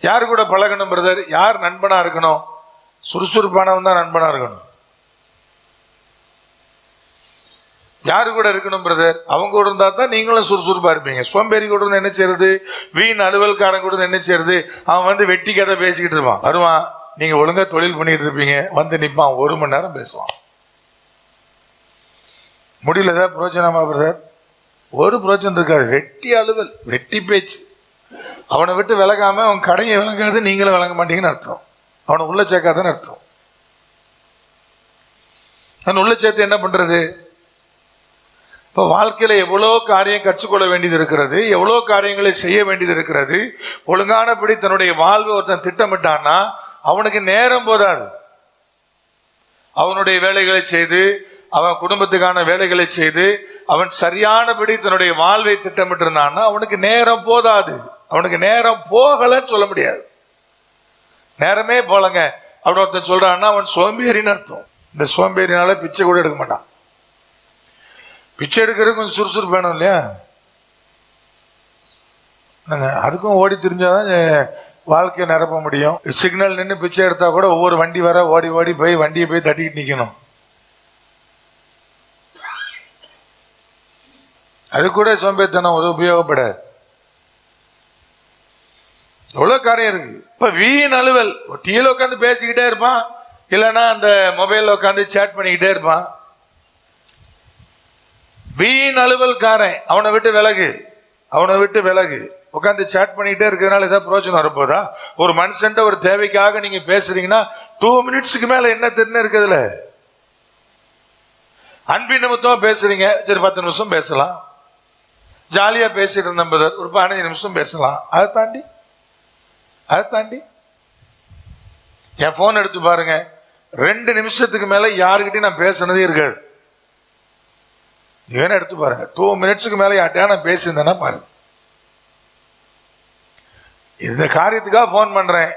யாரு கூட பழகணும் பிரதர்? யார் நண்பனா இருக்கணும்? சுறுசுறுப்பானவன் தான் நண்பனா இருக்கணும். யாரு கூட இருக்கணும் பிரதர்? அவங்க கூட இருந்தா தான் நீங்களும் சுறுசுறுப்பா இருப்பீங்க. சோம்பேறி கூட இருந்து என்ன செய்யறது? வீண் அலுவல்காரன் கூட என்ன செய்யறது? அவன் வெட்டி கதை பேசிக்கிட்டு இருப்பான். வருவான், நீங்க ஒழுங்கா தொழில் பண்ணிட்டு இருப்பீங்க, நிப்பான், 1 மணி நேரம் பேசுவான். முடியல, ஏதாவது பிரயோஜனமா பிரதர்? ஒரு பிரயோஜனம் இருக்காது. வெட்டி அலுவல், வெட்டி பேச்சு. அவனை விட்டு விலகாம அவன் கடையை விளங்காது, நீங்களும் விளங்க மாட்டீங்கன்னு அர்த்தம். அவனை உள்ள சேர்க்காதுன்னு அர்த்தம். அவன் உள்ள சேர்த்து என்ன பண்றது? இப்ப வாழ்க்கையில எவ்வளவு காரியம் கற்றுக்கொள்ள வேண்டியது இருக்கிறது, எவ்வளவு காரியங்களை செய்ய வேண்டியது இருக்கிறது. ஒழுங்கானபடி தன்னுடைய வாழ்வை ஒருத்தன் திட்டமிட்டான்னா அவனுக்கு நேரம் போதாது. அவனுடைய வேலைகளை செய்து, அவன் குடும்பத்துக்கான வேலைகளை செய்து, அவன் சரியானபடி தன்னுடைய வாழ்வை திட்டமிட்டு இருந்தான்னா அவனுக்கு நேரம் போதாது. அவனுக்கு நேரம் போகலன்னு சொல்ல முடியாது. நேரமே போலங்க அப்படி ஒருத்தன் சொல்றான்னா அவன் சோம்பேறின்னு அர்த்தம். இந்த சோம்பேறினால பிச்சை கூட எடுக்க மாட்டான். பிச்சை எடுக்கிறது கொஞ்சம் சுறுசுறுப்பு வேணும் இல்லையா? அதுக்கும் ஓடி தெரிஞ்சாதான் வாழ்க்கையை நிரப்ப முடியும். சிக்னல் நின்று பிச்சை எடுத்தா கூட ஒவ்வொரு வண்டி வர ஓடி ஓடி போய் வண்டியை போய் தட்டிக்கிட்டு நிக்கணும். அது கூட சோம்பேறித்தனம் உபயோகப்படாது. எவ்வளவு காரியம் இருக்கு. இப்ப வீண் அலுவல், டீல உட்காந்து பேசிக்கிட்டே இருப்பான், இல்லைன்னா அந்த மொபைல்ல உட்காந்து சேட் பண்ணிக்கிட்டே இருப்பான். வீண் அலுவல்காரன், அவனை விட்டு விலகு, அவனை விட்டு விலகு. உட்காந்து சேட் பண்ணிக்கிட்டே இருக்கிறதுனால ஏதாவது பிரயோஜனம் வரப்போதா? ஒரு மனுஷன் ஒரு தேவைக்காக நீங்க பேசுறீங்கன்னா 2 மினிட்ஸுக்கு மேல என்ன தெரிஞ்சு இருக்குதுல? அன்பின் நிமித்தமா பேசுறீங்க, சரி 10 நிமிஷம் பேசலாம். ஜாலியா பேசிட்டு இருந்தேன் ஒரு 15 நிமிஷம் பேசலாம். அதை தாண்டி என் போன் எடுத்து பாருங்க, 2 நிமிஷத்துக்கு மேல யாருக்கிட்டையும் நான் பேசினதே இருக்காது. நீ வேணா எடுத்து பாருங்க, 2 மினிட்ஸுக்கு மேல யார்கிட்டயா நான் பேசியிருந்தேன்னா பாருங்க. இந்த காரியத்துக்காக போன் பண்றேன்.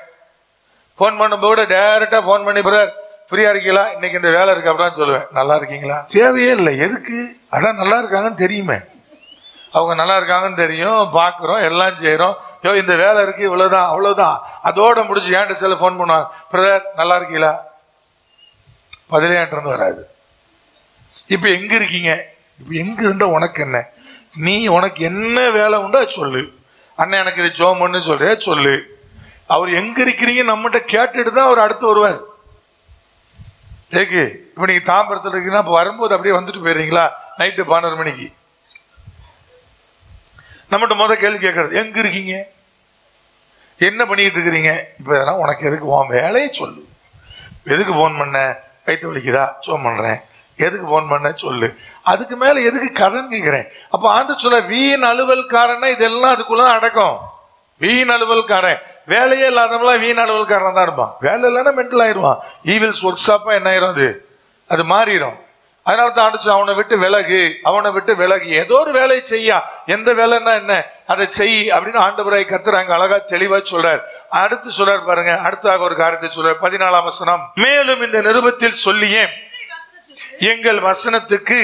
போன் பண்ணும்போது டைரக்டா போன் பண்ணி, பிரதர் ஃப்ரீயா இருக்கீங்களா, இன்னைக்கு இந்த வேலை இருக்கு அப்படின்னு சொல்லுவேன். நல்லா இருக்கீங்களா? தேவையே இல்லை. எதுக்கு? அதான் நல்லா இருக்காங்கன்னு தெரியுமே. அவங்க நல்லா இருக்காங்கன்னு தெரியும், பாக்குறோம், எல்லாம் செய்யறோம். இந்த வேலை இருக்கு, இவ்வளவுதான், அவ்வளவுதான், அதோட முடிச்சு ஏன்ட்ட செல்ல போன் பண்ணுவாங்க, பிரதர் நல்லா இருக்கீங்களா? பதிலே இருந்து வராது. இப்ப எங்க இருக்கீங்க? இப்ப எங்க இருந்தா உனக்கு என்ன? நீ உனக்கு என்ன வேலை உண்டா சொல்லு. அண்ணன் எனக்கு இது ஜோமன்னு சொல்ற சொல்லு. அவர் எங்க இருக்கிறீங்க நம்மகிட்ட கேட்டுட்டு தான் அவர் அடுத்து வருவார். ஏக்கு இப்ப நீங்க தாம்பரத்தில் இருக்கீங்கன்னா இப்ப வரும்போது அப்படியே வந்துட்டு போயிடுறீங்களா? நைட்டு 12 மணிக்கு நம்மகிட்ட கேள்வி கேட்கறது, எங்க இருக்கீங்க, என்ன பண்ணிட்டு இருக்கிறீங்க? இப்ப இதெல்லாம் உனக்கு எதுக்கு? உன் வேலையை சொல்லு. எதுக்கு போன் பண்ண? வயிற்று வலிக்குதா? ஜோம் பண்றேன். எதுக்கு போன் பண்ண சொல்லு. அதுக்கு மேல எதுக்கு கடன் கேட்கிறேன்? அப்ப ஆண்டு சொல்ல வீண் அலுவல்காரன்னா இதெல்லாம் அதுக்குள்ளதான் அடக்கம். வீண் அலுவல்காரன், வேலையே இல்லாதவங்களாம் வீண் அலுவல்காரன் தான் இருப்பான். வேலை இல்லைன்னா மென்டல் ஆயிடுவான். ஈவில்ஸ் ஒர்க் ஷாப்பா என்ன ஆயிரும்? அது மாறிடும். அதனால தான் ஆண்டு அவனை விட்டு விலகு, அவனை விட்டு விலகு. ஏதோ ஒரு வேலையை செய்யா. எந்த வேலைன்னா என்ன, அதை செய் அப்படின்னு ஆண்டவராய் கர்த்தர் அழகா தெளிவா சொல்றார். அடுத்து சொல்றார் பாருங்க, அடுத்தாக ஒரு காரியத்தை சொல்றார். 14ஆம் வசனம். மேலும் இந்த நிருபத்தில் சொல்லியே எங்கள் வசனத்துக்கு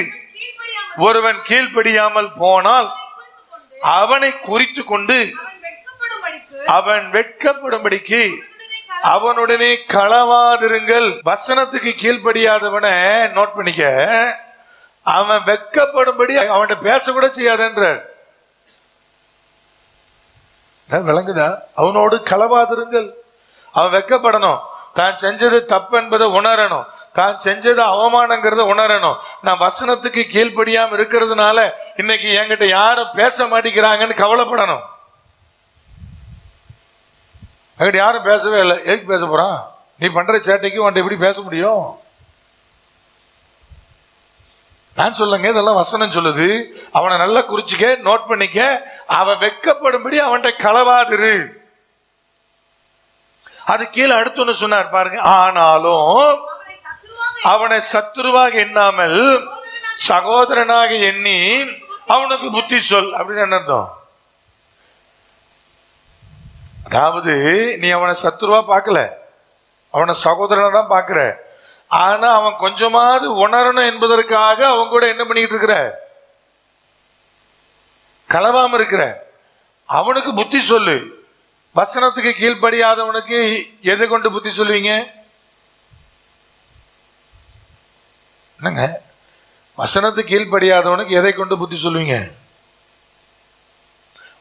ஒருவன் கீழ்ப்படியாமல் போனால் அவனை குறித்து கொண்டு அவன் வெட்கப்படும்படிக்கு அவனுடனே களவாதிருங்கள். வசனத்துக்கு கீழ்ப்படியாதவனை நோட் பண்ணிக்க, அவன் வெட்கப்படும்படி அவன்கிட்ட பேச கூட செய்யாதன்றார். விளங்குதா? அவனோடு களவாதிருங்கள். அவன் வெட்கப்படணும். தான் செஞ்சது தப்பு என்பதை உணரணும், தான் செஞ்சது அவமானங்கிறத உணரணும். நான் வசனத்துக்கு கீழ்ப்படியாம இருக்கிறதுனால இன்னைக்கு என்கிட்ட யாரும் பேச மாட்டேங்கிறாங்கன்னு கவலைப்படணும். என்கிட்ட யாரும் பேசவே இல்லை, எதுக்கு பேச போறான்? நீ பண்ற சேட்டைக்கு உன்கிட்ட எப்படி பேச முடியும்? நான் சொல்லுங்க, இதெல்லாம் வசனம் சொல்லுது. அவனை நல்லா குறிச்சிக்க, நோட் பண்ணிக்க. அவன் வெட்கப்படும்படி அவன்கிட்ட களவாதிரு. அது கீழே அடுத்து ஒண்ணு சொன்னார் பாருங்க, ஆனாலும் அவனை சத்துருவாக எண்ணாமல் சகோதரனாக எண்ணி அவனுக்கு புத்தி சொல். அப்படின்னு என்ன அர்த்தம்? அதாவது நீ அவனை சத்துருவா பார்க்கல, அவனை சகோதரனை தான் பார்க்கிற. ஆனா அவன் கொஞ்சமாவது உணரணும் என்பதற்காக அவன் கூட என்ன பண்ணிட்டு இருக்கிற? களவாம இருக்கிற. அவனுக்கு புத்தி சொல்லு. வசனத்துக்கு கீழ்ப்படியாதவனுக்கு எதை கொண்டு புத்தி சொல்லுவீங்க? என்னங்க, வசனத்துக்கு கீழ்ப்படியாதவனுக்கு எதை கொண்டு புத்தி சொல்லுவீங்க?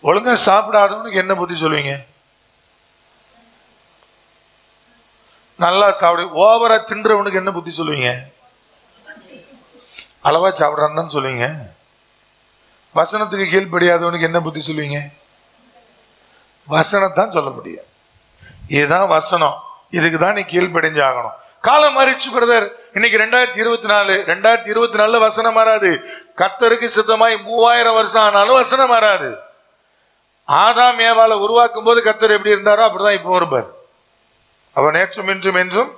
ஒழுங்கா சாப்பிடாதவனுக்கு என்ன புத்தி சொல்லுவீங்க? நல்லா சாப்பிடு. ஓவரா தின்றவனுக்கு என்ன புத்தி சொல்லுவீங்க? அளவா சாப்பிடான்னு சொல்லுவீங்க. வசனத்துக்கு கீழ்ப்படியாதவனுக்கு என்ன புத்தி சொல்லுவீங்க? வசனத்தான் சொல்ல முடியும். இதுதான் வசனம், இதுக்கு தான் நீ கீழ்ப்படிஞ்சாகணும். காலம் மாறிடுச்சு பிரதர். இன்னைக்கு 2024. 2024 வசனம் மாறாது. கர்த்தருக்கு சித்தமாய் 3000 வருஷம் ஆனாலும் வசனம் மாறாது. ஆதாம் ஏவாளை உருவாக்கும் போது கர்த்தர் எப்படி இருந்தாரோ அப்படிதான் இப்போ இருப்பார். அவர் நேற்றும் இன்றும் என்றும்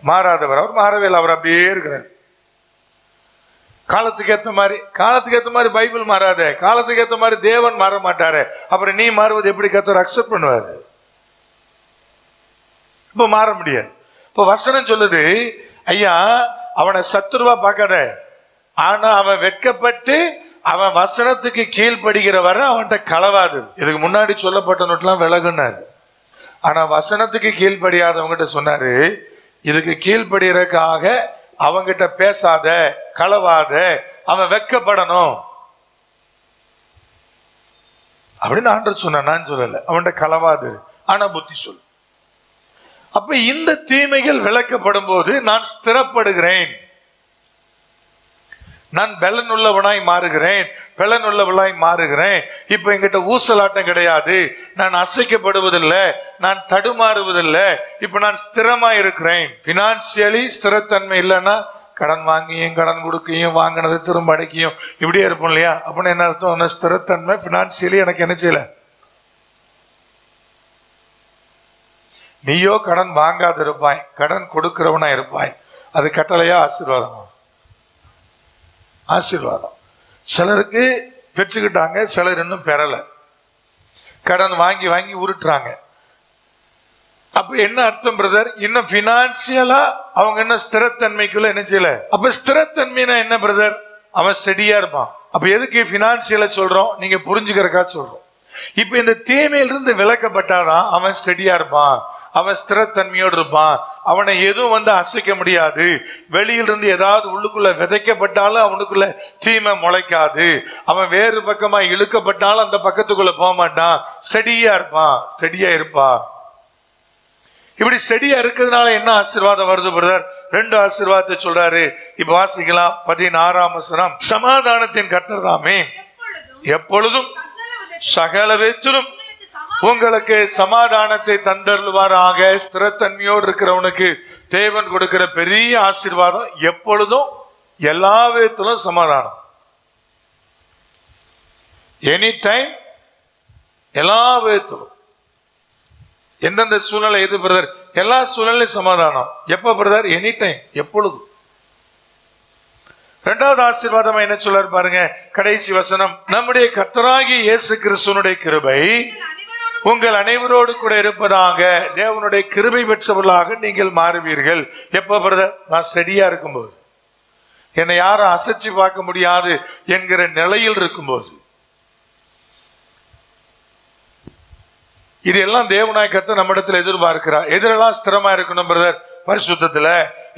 மாறாதவர். அவர் மாறவே இல்லை, அவர் அப்படியே இருக்கிறார். காலத்துக்கு ஏத்த மாதிரி பைபிள் மாறாத, காலத்துக்கு ஏத்த மாதிரி தேவன் மாற மாட்டாரு. அப்புறம் நீ மாறுவது எப்படி கர்த்தர் அக்செப்ட் பண்ணுவாரு? இப்ப மாற முடியாது. இப்ப வசனம் சொல்லுது, ஐயா அவனை சத்துருவா பார்க்காத, ஆனா அவன் வெட்கப்பட்டு அவன் வசனத்துக்கு கீழ்படுகிற வரை அவன்கிட்ட களவாது. இதுக்கு முன்னாடி சொல்லப்பட்ட நோட்டெல்லாம் விலகுனாரு. ஆனா வசனத்துக்கு கீழ்படியாதவங்கிட்ட சொன்னாரு, இதுக்கு கீழ்படுகிறதுக்காக அவங்கிட்ட பேசாத, களவாத, அவன் வெட்கப்படணும் அப்படின்னு ஆண்டவர் சொன்ன. நான் சொல்லல, அவன்கிட்ட களவாது, ஆனா புத்தி சொல். அப்ப இந்த தீமைகள் விளக்கப்படும் போது நான் ஸ்திரப்படுகிறேன், நான் பலனுள்ளவனாய் மாறுகிறேன், பலனுள்ளவளாய் மாறுகிறேன். இப்ப என்கிட்ட ஊசலாட்டம் கிடையாது, நான் அசைக்கப்படுவதில்லை, நான் தடுமாறுவதில்லை. இப்ப நான் ஸ்திரமா இருக்கிறேன். பினான்சியலி ஸ்திரத்தன்மை இல்லைன்னா கடன் வாங்கியும் கடன் கொடுக்கையும் வாங்கினதை திரும்ப அடைக்கையும் இப்படியே இருப்போம் இல்லையா? அப்படின்னு என்ன அர்த்தம்? ஸ்திரத்தன்மை பினான்சியலி எனக்கு என்ன செய்யல. நீயோ கடன் வாங்காத இருப்பாய், கடன் கொடுக்கிறவனா இருப்பாய். அது கட்டளையா ஆசீர்வாதமா? ஆசீர்வாதம். சிலருக்கு பெற்றுக்கிட்டாங்க, சிலர் இன்னும் பெறல, கடன் வாங்கி வாங்கி உருட்டுறாங்க. அப்ப என்ன அர்த்தம் பிரதர்? இன்னும் பினான்சியலா அவங்க என்ன ஸ்திரத்தன்மைக்குள்ள என்ன செய்யல. அப்ப ஸ்திரத்தன்மைனா என்ன பிரதர்? அவன் ஸ்டெடியா இருப்பான். அப்ப எதுக்கு பினான்சியல சொல்றோம்? நீங்க புரிஞ்சுக்கிறக்கா சொல்றோம். இப்ப இந்த தீமையிலிருந்து விளக்கப்பட்டாதான் அவன் ஸ்டெடியா இருப்பான், அவன் ஸ்திரத்தன்மையோடு இருப்பான். அவனை எதுவும் அசைக்க முடியாது. வெளியிலிருந்து ஏதாவது உள்ளுக்குள்ள விதைக்கப்பட்டாலும் அவனுக்குள்ள தீமை முளைக்காது. அவன் வேறு பக்கமா இழுக்கப்பட்டாலும் அந்த பக்கத்துக்குள்ள போக மாட்டான். ஸ்டெடியா இருப்பான், ஸ்டெடியா இருப்பான். இப்படி ஸ்டெடியா இருக்கிறதுனால என்ன ஆசீர்வாதம் வருது பிரதர்? 2 ஆசீர்வாதத்தை சொல்றாரு. இப்ப வாசிக்கலாம் 16ஆம் வசனம். சமாதானத்தின் கர்த்தர் தாமே எப்பொழுதும் சகல விதத்திலும் உங்களுக்கு சமாதானத்தை தந்தருள்வாராக. ஸ்திரத்தன்மையோடு இருக்கிறவனுக்கு தேவன் கொடுக்கிற பெரிய ஆசீர்வாதம் எப்பொழுதும் எல்லா விதத்திலும் சமாதானம். எனி டைம், எல்லா விதத்திலும். எந்தெந்த சூழ்நிலை எது பிரதர்? எல்லா சூழ்நிலையும் சமாதானம். எப்ப பிரதர்? எனி டைம், எப்பொழுதும். 2வது ஆசீர்வாதம் என்ன சொல்றாரு பாருங்க, கடைசி வசனம். நம்முடைய கர்த்தராகிய இயேசு கிறிஸ்துவினுடைய கிருபை உங்கள் அனைவரோடு கூட இருப்பதாக. தேவனுடைய கிருபை பெற்றவர்களாக நீங்கள் மாறுவீர்கள். எப்ப பிரதர்? நான் ஸ்டெடியா இருக்கும்போது, என்னை யாரும் அசைச்சு பார்க்க முடியாது என்கிற நிலையில் இருக்கும்போது. இது எல்லாம் தேவனாய் கர்த்தர் நம்மிடத்தில் எதிர்பார்க்கிறார். எதிரெல்லாம் ஸ்திரமா இருக்கணும் பிரதர். பரிசுத்தத்துல,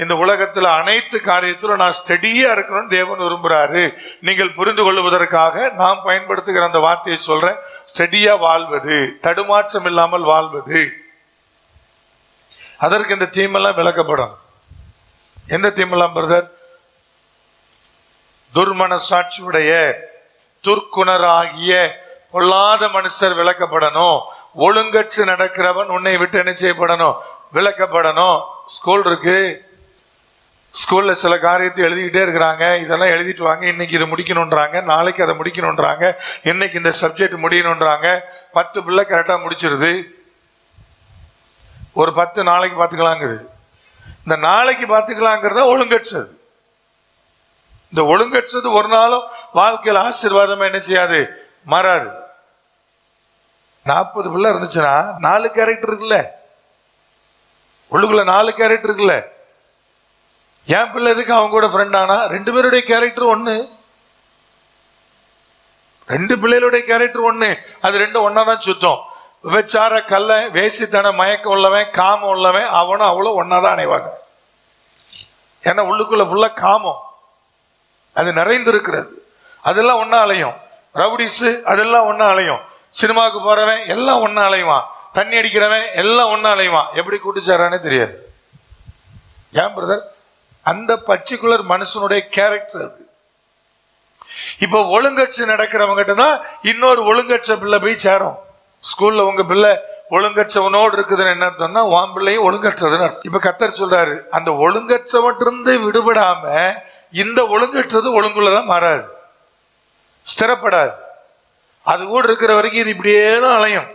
இந்த உலகத்துல அனைத்து காரியத்திலும் நான் ஸ்டெடியா இருக்கணும்னு தேவன் விரும்புறாரு. நீங்கள் புரிந்து கொள்வதற்காக நாம் பயன்படுத்துகிற அந்த வார்த்தையை சொல்றேன். ஸ்டெடியா வாழ்வது, தடுமாற்றம் இல்லாமல் வாழ்வது. அதற்கு இந்த தீமெல்லாம் விளக்கப்படும். எந்த தீமெல்லாம் பிரதர்? துர்மனசாட்சியுடைய துர்க்குணராகிய பொல்லாத மனுஷர் விளக்கப்படணும். ஒழுங்கற்று நடக்கிறவன் உன்னை விட்டு என்ன செய்யப்படணும்? விளக்கப்படணும். ஸ்கூல் இருக்கு, ஸ்கூல்ல சில காரியத்தை எழுதிக்கிட்டே இருக்கிறாங்க. இதெல்லாம் எழுதிட்டு வாங்க, இன்னைக்கு இதை முடிக்கணும்ன்றாங்க, நாளைக்கு அதை முடிக்கணும்ன்றாங்க, இன்னைக்கு இந்த சப்ஜெக்ட் முடியணும்ன்றாங்க. 10 பிள்ளை கரெக்டா முடிச்சிருது. ஒரு 10 நாளைக்கு பார்த்துக்கலாங்குது. இந்த நாளைக்கு பார்த்துக்கலாங்கிறத ஒழுங்கற்றது. இந்த ஒழுங்கற்றது ஒரு நாளும் வாழ்க்கையில் ஆசீர்வாதமா என்ன செய்யாது? மாறாது. 40 பிள்ளை இருந்துச்சுன்னா 4 கேரக்டர் இருக்குல்ல, உள்ளுக்குள்ள 4 கேரக்டர் இருக்குல்ல. என் பிள்ளை எதுக்கு அவங்க கூட ஃப்ரெண்ட் ஆனா? 2 பேருடைய கேரக்டர் ஒண்ணு, 2 பிள்ளைகளுடைய கேரக்டர் ஒண்ணு. அது 2 ஒன்னாதான் சுத்தம். விபச்சார கல்ல வேசித்தன மயக்கம் உள்ளவன் காமம் உள்ளவன் அவனும் அவ்வளவு ஒன்னாதான் அணைவாங்க. ஏன்னா உள்ளுக்குள்ள ஃபுல்லா காமம் அது நிறைந்திருக்கிறது. அதெல்லாம் ஒன்னா அலையும். ரவுடிஸ் அதெல்லாம் ஒன்னா அலையும். சினிமாவுக்கு போறவன் எல்லாம் ஒன்னா அலைவான். தண்ணி அடிக்கிறவன் எல்லாம் ஒன்னா அலைவான். எப்படி கூட்டுச்சாரானே தெரியாது. ஏன் பிரதர்? அந்த பர்டிகுலர் மனுஷனுடைய கேரக்டர் அது. இப்ப ஒழுங்கற்று நடக்கிறவங்கிட்ட தான் இன்னொரு ஒழுங்கற்ற பிள்ளை போய் சேரும். ஸ்கூல்ல உங்க பிள்ளை ஒழுங்கற்றவனோடு இருக்குதுன்னு என்ன அர்த்தம்னா உன் பிள்ளையும் ஒழுங்கற்றதுன்னு அர்த்தம். இப்ப கர்த்தர் சொல்றாரு, அந்த ஒழுங்கற்றவற்றிலிருந்து விடுபடாம இந்த ஒழுங்கற்றது ஒழுங்குள்ளதான் மாறாது, ஸ்திரப்படாது. அது கூட இருக்கிற வரைக்கும் இது இப்படியே தான் அலையும்.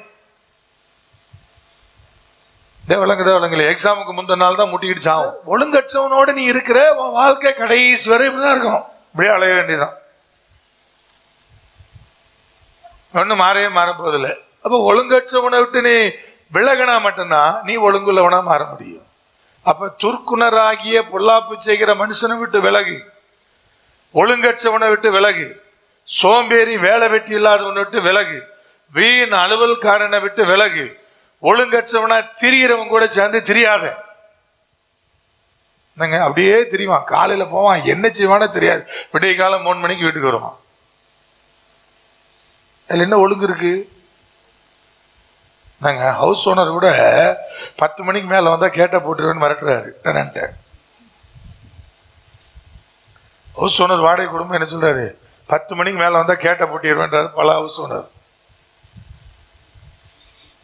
விளங்குல எக்ஸாமுக்கு முந்தின நாள் தான் முட்டிக்கிட்டு சாவும். ஒழுங்கற்றவனோட நீ இருக்கிற உன் வாழ்க்கை கடைசி வரை இப்படிதான் இருக்கும். இப்படியே அலைய வேண்டியதான், ஒன்னும் மாறவே மாற போதில்லை. அப்ப ஒழுங்கற்றவனை விட்டு நீ விலகினா மட்டும்தான் நீ ஒழுங்குள்ளவனா மாற முடியும். அப்ப துர்க்குணராகிய பொல்லாப்பு செய்கிற மனுஷனை விட்டு விலகு, ஒழுங்கற்றவனை விட்டு விலகு, சோம்பேறி வேலை வெட்டி இல்லாதவனை விட்டு விலகு, வீண் அலுவல்காரனை விட்டு விலகு, ஒழுங்கற்றவனா திரிகிறவன் கூட சேர்ந்து திரியாத. அப்படியே திரிவான், காலையில போவான், என்ன செய்வானோ தெரியாது, விடிய காலம் 3 மணிக்கு வீட்டுக்கு வருவான். அதுல என்ன ஒழுங்கு இருக்கு? நாங்க ஹவுஸ் ஓனர் கூட 10 மணிக்கு மேல வந்தா கேட்ட போட்டுருவேன்னு மிரட்டுறாரு. ஹவுஸ் ஓனர் வாடகை குடும்பம் என்ன சொல்றாரு? 10 மணிக்கு மேல வந்தா கேட்ட போட்டிடுவேன்றாரு பல ஹவுஸ் ஓனர்.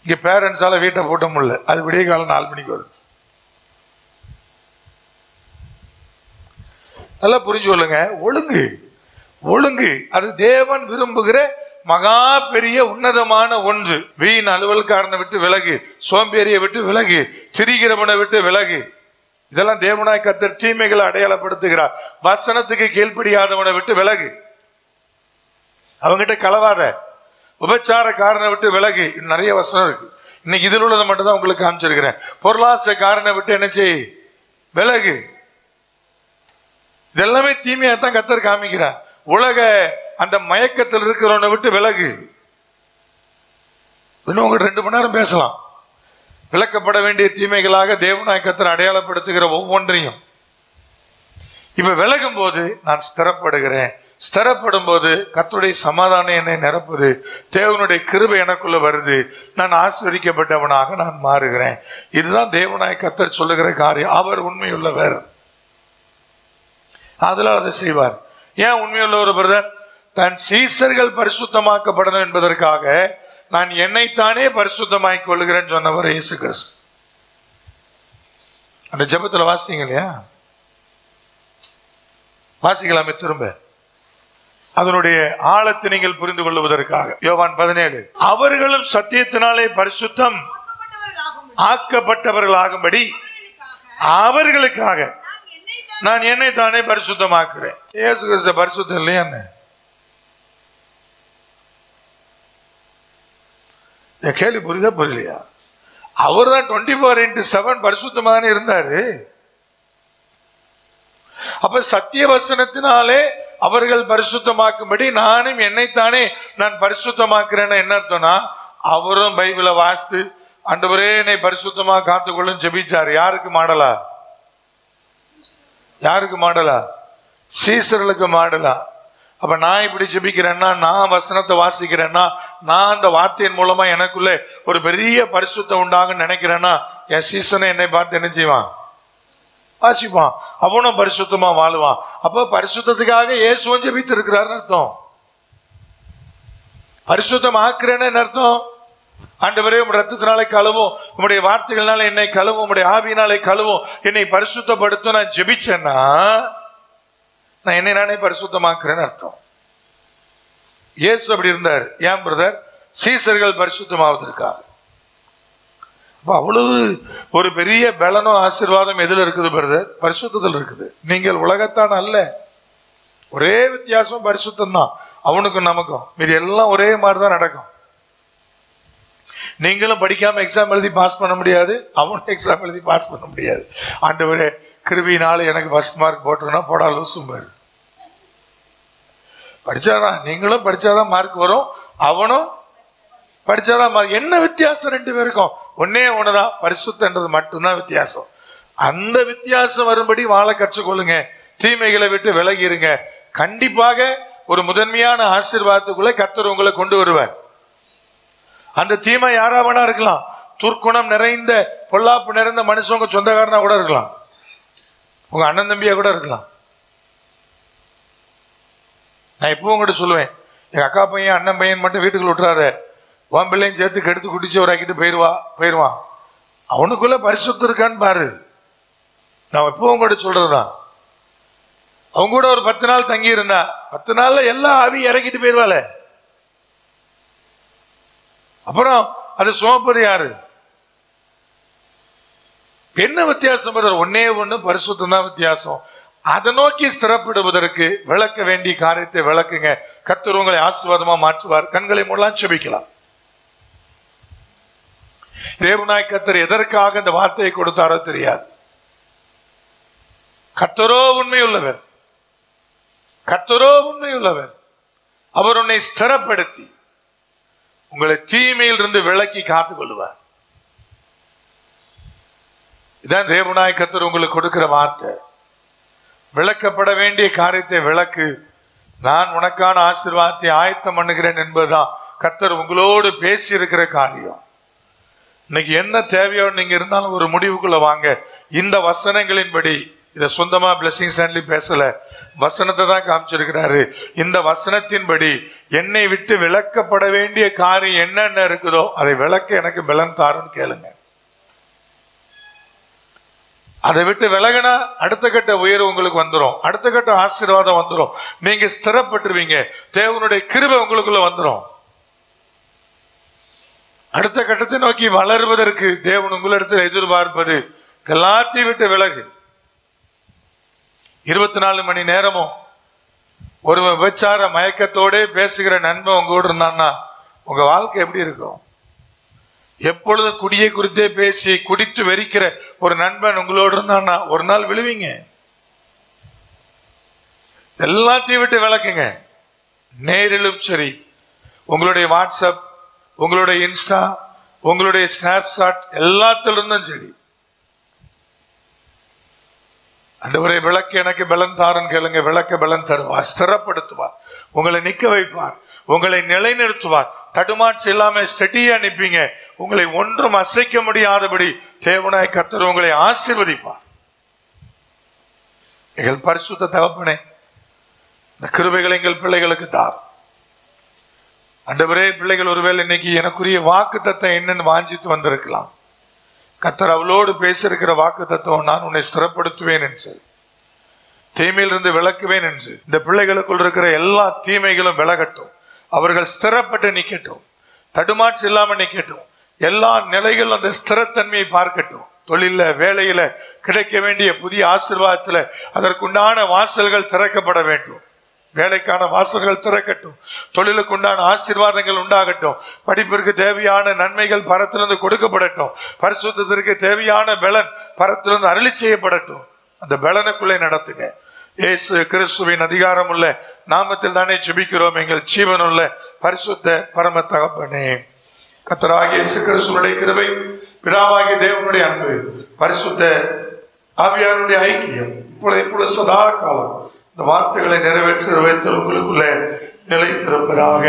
இங்க பேரண்ட்ஸால வீட்டை போட்ட முடியல, அது விடிய காலம் 4 மணிக்கு வருது. நல்லா புரிஞ்சு கொள்ளுங்க. ஒழுங்கு ஒழுங்கு அது தேவன் விரும்புகிற மகா பெரிய உன்னதமான ஒன்று. வீண் அலுவல்காரனை விட்டு விலகு, சோம்பேறியை விட்டு விலகு, திரிகிறவனை விட்டு விலகு. இதெல்லாம் தேவனாய் கர்த்தர் தீமைகளை அடையாளப்படுத்துகிறார். வசனத்துக்கு கீழ்ப்படியாதவனை விட்டு விலகு, அவங்கிட்ட கலவாத, உபச்சாரக்காரனை விட்டு விலகு. நிறைய வசனம் இருக்கு. இன்னைக்கு இதில் உள்ளதை மட்டும் தான் உங்களுக்கு காமிச்சிருக்கிறேன். பொருளாசைக்காரனை விட்டு என்ன செய்? விலகு. இதெல்லாமே தீமையாத்தான் கர்த்தர் காமிக்கிறார். உலக அந்த மயக்கத்தில் இருக்கிறவனை விட்டு விலகு. இன்னும் உங்க 2 மணி நேரம் பேசலாம். விளக்கப்பட வேண்டிய தீமைகளாக தேவனாய் கர்த்தர் அடையாளப்படுத்துகிற ஒவ்வொன்றையும் இப்ப விலகும் போது நான் ஸ்திரப்படுகிறேன். ஸ்திரப்படும் போது கர்த்தருடைய சமாதானம் என்னை நிரப்புது, தேவனுடைய கிருபை எனக்குள்ள வருது, நான் ஆசீர்வதிக்கப்பட்டவனாக நான் மாறுகிறேன். இதுதான் தேவனாய் கர்த்தர் சொல்லுகிற காரியம். அவர் உண்மையுள்ளவர், அதனால் அதை செய்வார். ஏன் உண்மையுள்ள ஒரு பிரதர்? தன் சீசர்கள் பரிசுத்தமாக்கப்படணும் என்பதற்காக நான் என்னைத்தானே பரிசுத்தமாக்கிக் கொள்ளுகிறேன் சொன்னவர் இயேசு கிறிஸ்து. அந்த ஜெபத்துல வாசிங்க இல்லையா? வாசிக்கலாமே திரும்ப, அதனுடைய ஆழத்தை நீங்கள் புரிந்து கொள்வதற்காக. யோவான் 17, அவர்களும் சத்தியத்தினாலே பரிசுத்தம் ஆக்கப்பட்டவர்களாகும்படி அவர்களுக்காக நான் என்னை தானே பரிசுத்தமாக்குறேன். இயேசு கிறிஸ்து பரிசுத்தம் இல்லையா? கேள்வி புரியுதா புரியலையா? அவர் தான் 24/7 பரிசுத்தமா தானே இருந்தாரு. அப்ப சத்திய வசனத்தினாலே அவர்கள் பரிசுத்தமாக்கும்படி நானும் என்னைத்தானே நான் பரிசுத்தமாக்குறேன்னு என்ன அர்த்தம்னா, அவரும் பைபிளை வாசித்து ஆண்டவரே என்னை பரிசுத்தமா காத்துக்கொள்ளும் ஜெபிச்சாரு. யாருக்கு மாடலா? யாருக்கு மாடலா? சீசர்களுக்கு மாடலா. அப்ப நான் இப்படி ஜெபிக்கிறேன்னா, நான் வசனத்தை வாசிக்கிறேன்னா, நான் அந்த வார்த்தையின் மூலமா எனக்குள்ள ஒரு பெரிய பரிசுத்தம் உண்டாகும் நினைக்கிறேன்னா என் சீசனை என்னை பார்த்து என்ன செய்வான்? வாசிப்பான். அவனும் பரிசுத்தமா வாழுவான். அப்ப பரிசுத்தத்துக்காக இயேசுவும் ஜெபித்து இருக்கிறாருன்னு அர்த்தம். பரிசுத்தம் ஆக்குறேன்னு அர்த்தம். ஆண்டவரே உம்முடைய ரத்தத்தினாலே கழுவும், உம்முடைய வார்த்தைகள்னால என்னை கழுவும், உம்முடைய ஆவியினாலே கழுவும், என்னை பரிசுத்தப்படுத்தும் நான் ஜெபிச்சேன்னா நான் என்னை நானே பரிசுத்தமாக்குறேன்னு அர்த்தம். இயேசு அப்படி இருந்தார். ஏன் பிரதர்? சீசர்கள் பரிசுத்தமாவதற்காக. அவ்வளவு ஒரு பெரிய பலனும் ஆசீர்வாதம் எதுல இருக்குது பிரதர்? பரிசுத்தத்தில் இருக்குது. நீங்கள் உலகத்தான் அல்ல. ஒரே வித்தியாசம் பரிசுத்தம் தான் அவனுக்கும் நமக்கும். மீது எல்லாம் ஒரே மாதிரிதான் நடக்கும். நீங்களும் படிக்காம எக்ஸாம் எழுதி பாஸ் பண்ண முடியாது, அவனும் எக்ஸாம் எழுதி பாஸ் பண்ண முடியாது. ஆண்டவரே கிருபியினால எனக்கு ஃபர்ஸ்ட் மார்க் போட்டோம்னா போடா லூசும் பாரு. படிச்சாதான், நீங்களும் படிச்சாதான் மார்க் வரும், அவனும் படிச்சாதான் மார்க். என்ன வித்தியாசம் ரெண்டு பேருக்கும்? ஒன்னே ஒண்ணுதான், பரிசுத்தன்றது மட்டும்தான் வித்தியாசம். அந்த வித்தியாசம் வரும்படி வாழ கற்றுக்கொள்ளுங்க. தீமைகளை விட்டு விலகிருங்க. கண்டிப்பாக ஒரு முதன்மையான ஆசீர்வாதத்துக்குள்ள கர்த்தர் உங்களை கொண்டு வருவார். அந்த தீமை யாராவனா இருக்கலாம். துர்க்குணம் நிறைந்த பொல்லாப்பு நிறைந்த மனுஷங்க சொந்தக்காரனா கூட இருக்கலாம், உங்க அண்ணன் தம்பியா கூட இருக்கலாம். நான் எப்பவும் உங்கள்கிட்ட சொல்லுவேன், எங்க அக்கா பையன் அண்ணன் பையன் மட்டும் வீட்டுக்குள்ள விட்டுறாரு, உன் பிள்ளையும் சேர்த்து கெடுத்து குடிச்சு ஒரு ஆக்கிட்டு போயிடுவான். அவனுக்குள்ள பரிசுத்தம் இருக்கான்னு பாரு. நான் எப்பவும் உங்கள்கிட்ட சொல்றதுதான். அவங்க கூட ஒரு 10 நாள் தங்கி இருந்தா 10 நாள்ல எல்லா ஆவி இறக்கிட்டு போயிடுவாள. அப்புறம் அது சுமப்பது யாரு? என்ன வித்தியாசம்? ஒன்னே ஒண்ணு, பரிசுத்தம் தான் வித்தியாசம். அதை நோக்கி ஸ்திரப்படுவதற்கு விளக்க வேண்டிய காரியத்தை விளக்குங்க. கர்த்தர் உங்களை ஆசீர்வாதமா மாற்றுவார். கண்களை மூடலாம், செபிக்கலாம். தேவனாய் கர்த்தர் எதற்காக இந்த வார்த்தையை கொடுத்தாரோ தெரியாது. கர்த்தரோ உண்மையுள்ளவர், கர்த்தரோ உண்மையுள்ளவர். அவர் உன்னை ஸ்திரப்படுத்தி உங்களை தீமையில் இருந்து விலக்கி காத்துக் கொள்ளுவார். இதான் தேவனாய் கர்த்தர் உங்களுக்கு கொடுக்கிற வார்த்தை. விளக்கப்பட வேண்டிய காரியத்தை விளக்கு. நான் உனக்கான ஆசீர்வாதத்தை ஆயத்தம் பண்ணுகிறேன் என்பதுதான் கர்த்தர் உங்களோடு பேசி இருக்கிற காரியம். இன்னைக்கு என்ன தேவையோ நீங்க இருந்தாலும் ஒரு முடிவுக்குள்ள வாங்க. இந்த வசனங்களின்படி, இத சொந்தமா பிளஸிங் ஸ்டான்லி பேசல, வசனத்தை தான் காமிச்சிருக்கிறாரு. இந்த வசனத்தின்படி என்னை விட்டு விளக்கப்பட வேண்டிய காரியம் என்னென்ன இருக்குதோ அதை விளக்க எனக்கு பலன் தாருன்னு கேளுங்க. அதை விட்டு விலகினா அடுத்த கட்ட உயர்வு உங்களுக்கு வந்துடும், அடுத்த கட்ட ஆசீர்வாதம் வந்துடும், நீங்க ஸ்திரப்பட்டுருவீங்க, தேவனுடைய கிருபை உங்களுக்குள்ள வந்துடும். அடுத்த கட்டத்தை நோக்கி வளர்வதற்கு தேவன் உங்களிடத்தில் எதிர்பார்ப்பது எல்லாத்தையும் விட்டு விலகு. 24 மணி நேரமும் ஒரு விபச்சார மயக்கத்தோட பேசுகிற நண்பன் உங்களோடு இருந்தான்னா உங்க வாழ்க்கை எப்படி இருக்கும்? எப்பொழுதும் குடியை குறித்தே பேசி குடித்து வெறிக்கிற ஒரு நண்பன் உங்களோடு இருந்தான்னா ஒரு நாள் விழுவீங்க. எல்லாத்தையும் விட்டு விளக்குங்க. நேரிலும் சரி, உங்களுடைய வாட்ஸ்அப், உங்களுடைய இன்ஸ்டா, உங்களுடைய ஸ்னாப்சாட் எல்லாத்திலிருந்தும் சரி, ஆண்டவரே விளக்கு எனக்கு பலன் தாருன்னு கேளுங்க. விளக்க பலன் தருவார், ஸ்திரப்படுத்துவார், உங்களை நிக்க வைப்பார், உங்களை நிலைநிறுத்துவார். தடுமாற்று இல்லாம ஸ்டெடியா நிற்பீங்க. உங்களை ஒன்றும் அசைக்க முடியாதபடி தேவனாய் கர்த்தர் உங்களை ஆசீர்வதிப்பார். எங்கள் பரிசுத்த தகப்பனே, இந்த கிருபைகளை எங்கள் பிள்ளைகளுக்கு தார். ஆண்டவரே, பிள்ளைகள் ஒருவேளை இன்னைக்கு எனக்குரிய வாக்கு தத்தம் என்னன்னு வாஞ்சித்து வந்திருக்கலாம். கர்த்தர் அவளோடு பேசியிருக்கிற வாக்கு தத்துவம், நான் உன்னை ஸ்திரப்படுத்துவேன் என்று, தீமையிலிருந்து விளக்குவேன் என்று. இந்த பிள்ளைகளுக்குள் இருக்கிற எல்லா தீமைகளும் விலகட்டும், அவர்கள் ஸ்திரப்பட்டு நிக்கட்டும், தடுமாற்று இல்லாம நிக்கட்டும், எல்லா நிலைகளும் அந்த ஸ்திரத்தன்மையை பார்க்கட்டும். தொழில, வேலையில கிடைக்க வேண்டிய புதிய ஆசீர்வாதத்துல அதற்குண்டான வாசல்கள் திறக்கப்பட வேண்டும். வேலைக்கான வாசல்கள் திறக்கட்டும், தொழிலுக்குண்டான ஆசீர்வாதங்கள் உண்டாகட்டும், படிப்பிற்கு தேவையான நன்மைகள் பரத்திலிருந்து கொடுக்கப்படட்டும், பரிசுத்தத்திற்கு தேவையான பலன் பரத்திலிருந்து அருளி செய்யப்படட்டும். அந்த பலனுக்குள்ளே நடத்துங்க. இயேசு கிறிஸ்துவின் அதிகாரம் உள்ள நாமத்தில் தானே ஜெபிக்கிறோம் எங்கள் ஜீவனுள்ள பரிசுத்த பரம தகப்பனே. கர்த்தராகிய இயேசு கிறிஸ்துவினுடைய கிருபை, பிதாவாகிய தேவனுடைய அன்பு, பரிசுத்த ஆவியானுடைய ஐக்கியம் இப்பொழுது சதா காலம் இந்த வார்த்தைகளை நிறைவேற்ற வைத்து உங்களுக்குள்ளே நிலைத்திருப்பதாக.